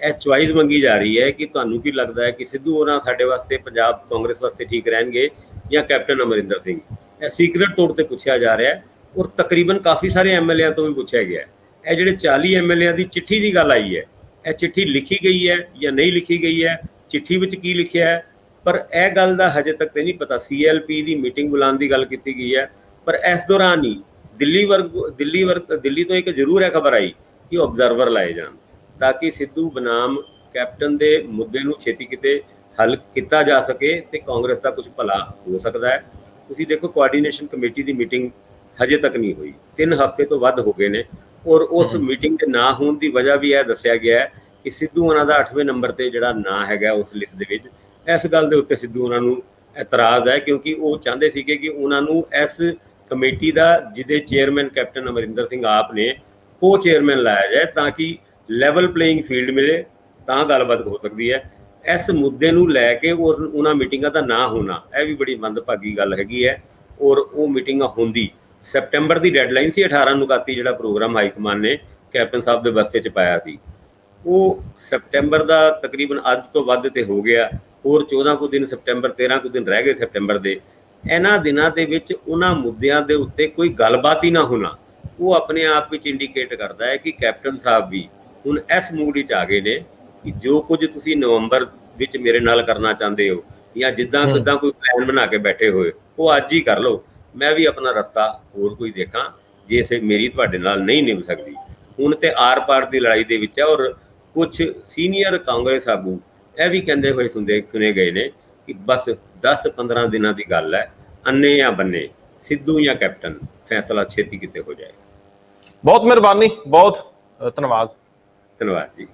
ਇਹ ਚੁਆਇਸ ਮੰਗੀ ਜਾ ਰਹੀ ਹੈ ਕਿ ਤੁਹਾਨੂੰ ਕੀ ਲੱਗਦਾ ਹੈ ਕਿ ਸਿੱਧੂ ਹੋਣਾ ਸਾਡੇ ਵਾਸਤੇ, ਪੰਜਾਬ ਕਾਂਗਰਸ ਵਾਸਤੇ ਠੀਕ ਰਹਿਣਗੇ ਜਾਂ ਕੈਪਟਨ ਅਮਰਿੰਦਰ ਸਿੰਘ? ਇਹ ਸੀਕ੍ਰੇਟ ਤੌਰ ਤੇ ਪੁੱਛਿਆ ਜਾ ਰਿਹਾ ਹੈ, ਔਰ ਤਕਰੀਬਨ ਕਾਫੀ ਸਾਰੇ ਐਮਐਲਏਆਂ ਤੋਂ ਵੀ ਪੁੱਛਿਆ ਗਿਆ। ਇਹ ਜਿਹੜੇ 40 ਐਮਐਲਏਆਂ ਦੀ ਚਿੱਠੀ ਦੀ ਗੱਲ ਆਈ ਹੈ, ਇਹ ਚਿੱਠੀ ਲਿਖੀ ਗਈ ਹੈ ਜਾਂ ਨਹੀਂ ਲਿਖੀ ਗਈ ਹੈ, ਚਿੱਠੀ ਵਿੱਚ ਕੀ ਲਿਖਿਆ ਹੈ, ਪਰ ਇਹ ਗੱਲ ਦਾ ਹਜੇ ਤੱਕ ਤੇ ਨਹੀਂ ਪਤਾ। CLP ਦੀ ਮੀਟਿੰਗ ਬੁਲਾਉਣ ਦੀ ਗੱਲ ਕੀਤੀ ਗਈ ਹੈ, ਪਰ ਇਸ ਦੌਰਾਨ ਹੀ ਦਿੱਲੀ ਤੋਂ ਇੱਕ ਜ਼ਰੂਰ ਹੈ ਖਬਰ ਆਈ ਕਿ ਆਬਜ਼ਰਵਰ ਲਾਏ ਜਾਣ, ਤਾਂ ਕਿ ਸਿੱਧੂ ਬਨਾਮ ਕੈਪਟਨ ਦੇ ਮੁੱਦੇ ਨੂੰ ਛੇਤੀ ਕਿਤੇ ਹੱਲ ਕੀਤਾ ਜਾ ਸਕੇ ਤੇ ਕਾਂਗਰਸ ਦਾ ਕੁਝ ਭਲਾ ਹੋ ਸਕਦਾ ਹੈ। ਤੁਸੀਂ ਦੇਖੋ, ਕੋਆਰਡੀਨੇਸ਼ਨ ਕਮੇਟੀ ਦੀ ਮੀਟਿੰਗ ਹਜੇ ਤੱਕ ਨਹੀਂ ਹੋਈ, 3 ਹਫ਼ਤੇ ਤੋਂ ਵੱਧ ਹੋ ਗਏ ਨੇ, ਔਰ ਉਸ ਮੀਟਿੰਗ ਦੇ ਨਾ ਹੋਣ ਦੀ ਵਜ੍ਹਾ ਵੀ ਇਹ ਦੱਸਿਆ ਗਿਆ ਹੈ ਕਿ ਸਿੱਧੂ ਉਹਨਾਂ ਦਾ 8ਵੇਂ ਨੰਬਰ ਤੇ ਜਿਹੜਾ ਨਾਂ ਹੈਗਾ ਉਸ ਲਿਸਟ ਦੇ ਵਿੱਚ। ਇਸ ਗੱਲ ਦੇ ਉੱਤੇ ਸਿੱਧੂ ਉਹਨਾਂ ਨੂੰ ਇਤਰਾਜ਼ ਹੈ, ਕਿਉਂਕਿ ਉਹ ਚਾਹੁੰਦੇ ਸੀਗੇ ਕਿ ਉਹਨਾਂ ਨੂੰ ਇਸ ਕਮੇਟੀ ਦਾ, ਜਿਹਦੇ ਚੇਅਰਮੈਨ ਕੈਪਟਨ ਅਮਰਿੰਦਰ ਸਿੰਘ ਆਪ ਨੇ, ਕੋ ਚੇਅਰਮੈਨ ਲਾਇਆ ਜਾਏ ਤਾਂ ਕਿ ਲੈਵਲ ਪਲੇਇੰਗ ਫੀਲਡ ਮਿਲੇ, ਤਾਂ ਗੱਲਬਾਤ ਹੋ ਸਕਦੀ ਹੈ। ਇਸ ਮੁੱਦੇ ਨੂੰ ਲੈ ਕੇ ਉਹਨਾਂ ਮੀਟਿੰਗਾਂ ਦਾ ਨਾ ਹੋਣਾ, ਇਹ ਵੀ ਬੜੀ ਮੰਦਭਾਗੀ ਗੱਲ ਹੈਗੀ ਹੈ। ਔਰ ਉਹ ਮੀਟਿੰਗਾਂ ਹੁੰਦੀ, ਸੈਪਟੈਂਬਰ ਦੀ ਡੈਡਲਾਈਨ ਸੀ, 18 ਨੂੰ ਜਿਹੜਾ ਪ੍ਰੋਗਰਾਮ ਹਾਈ ਕਮਾਂਡ ਨੇ ਕੈਪਟਨ ਸਾਹਿਬ ਦੇ ਬਸਤੇ 'ਚ ਪਾਇਆ ਸੀ, ਉਹ ਸੈਪਟੈਂਬਰ ਦਾ ਤਕਰੀਬਨ ਅੱਜ ਤੋਂ ਵੱਧ ਤੇ ਹੋ ਗਿਆ। ਹੋਰ 14 ਕੁ ਦਿਨ ਸੈਪਟੈਂਬਰ, 13 ਕੁ ਦਿਨ ਰਹਿ ਗਏ ਸੈਪਟੈਂਬਰ ਦੇ। ਇਹਨਾਂ ਦਿਨਾਂ ਦੇ ਵਿੱਚ ਉਹਨਾਂ ਮੁੱਦਿਆਂ ਦੇ ਉੱਤੇ ਕੋਈ ਗੱਲਬਾਤ ਹੀ ਨਾ ਹੋਣਾ, ਉਹ ਆਪਣੇ ਆਪ ਵਿੱਚ ਇੰਡੀਕੇਟ ਕਰਦਾ ਹੈ ਕਿ ਕੈਪਟਨ ਸਾਹਿਬ ਵੀ ਹੁਣ ਇਸ ਮੂਡ ਵਿੱਚ ਆ ਗਏ ਨੇ ਕਿ ਜੋ ਕੁਝ ਤੁਸੀਂ ਨਵੰਬਰ ਵਿੱਚ ਮੇਰੇ ਨਾਲ ਕਰਨਾ ਚਾਹੁੰਦੇ ਹੋ ਜਾਂ ਜਿੱਦਾਂ ਕੋਈ ਪਲਾਨ ਬਣਾ ਕੇ ਬੈਠੇ ਹੋਏ, ਉਹ ਅੱਜ ਹੀ ਕਰ ਲਓ, ਮੈਂ ਵੀ ਆਪਣਾ ਰਸਤਾ ਹੋਰ ਕੋਈ ਦੇਖਾਂ ਜੇ ਮੇਰੀ ਤੁਹਾਡੇ ਨਾਲ ਨਹੀਂ ਨਿਭ ਸਕਦੀ। ਹੁਣ ਤੇ ਆਰ ਪਾਰ ਦੀ ਲੜਾਈ ਦੇ ਵਿੱਚ ਹੈ, ਔਰ ਕੁਝ ਸੀਨੀਅਰ ਕਾਂਗਰਸ ਆਗੂ ਇਹ ਵੀ ਕਹਿੰਦੇ ਹੋਏ ਸੁਣੇ ਗਏ ਨੇ ਕਿ ਬਸ 10-15 ਦਿਨਾਂ ਦੀ ਗੱਲ ਹੈ, ਅੰਨੇ ਜਾਂ ਬੰਨੇ, ਸਿੱਧੂ ਜਾਂ ਕੈਪਟਨ, ਫੈਸਲਾ ਛੇਤੀ ਕਿਤੇ ਹੋ ਜਾਏ। ਬਹੁਤ ਮਿਹਰਬਾਨੀ, ਬਹੁਤ ਧੰਨਵਾਦ। ਧੰਨਵਾਦ ਜੀ।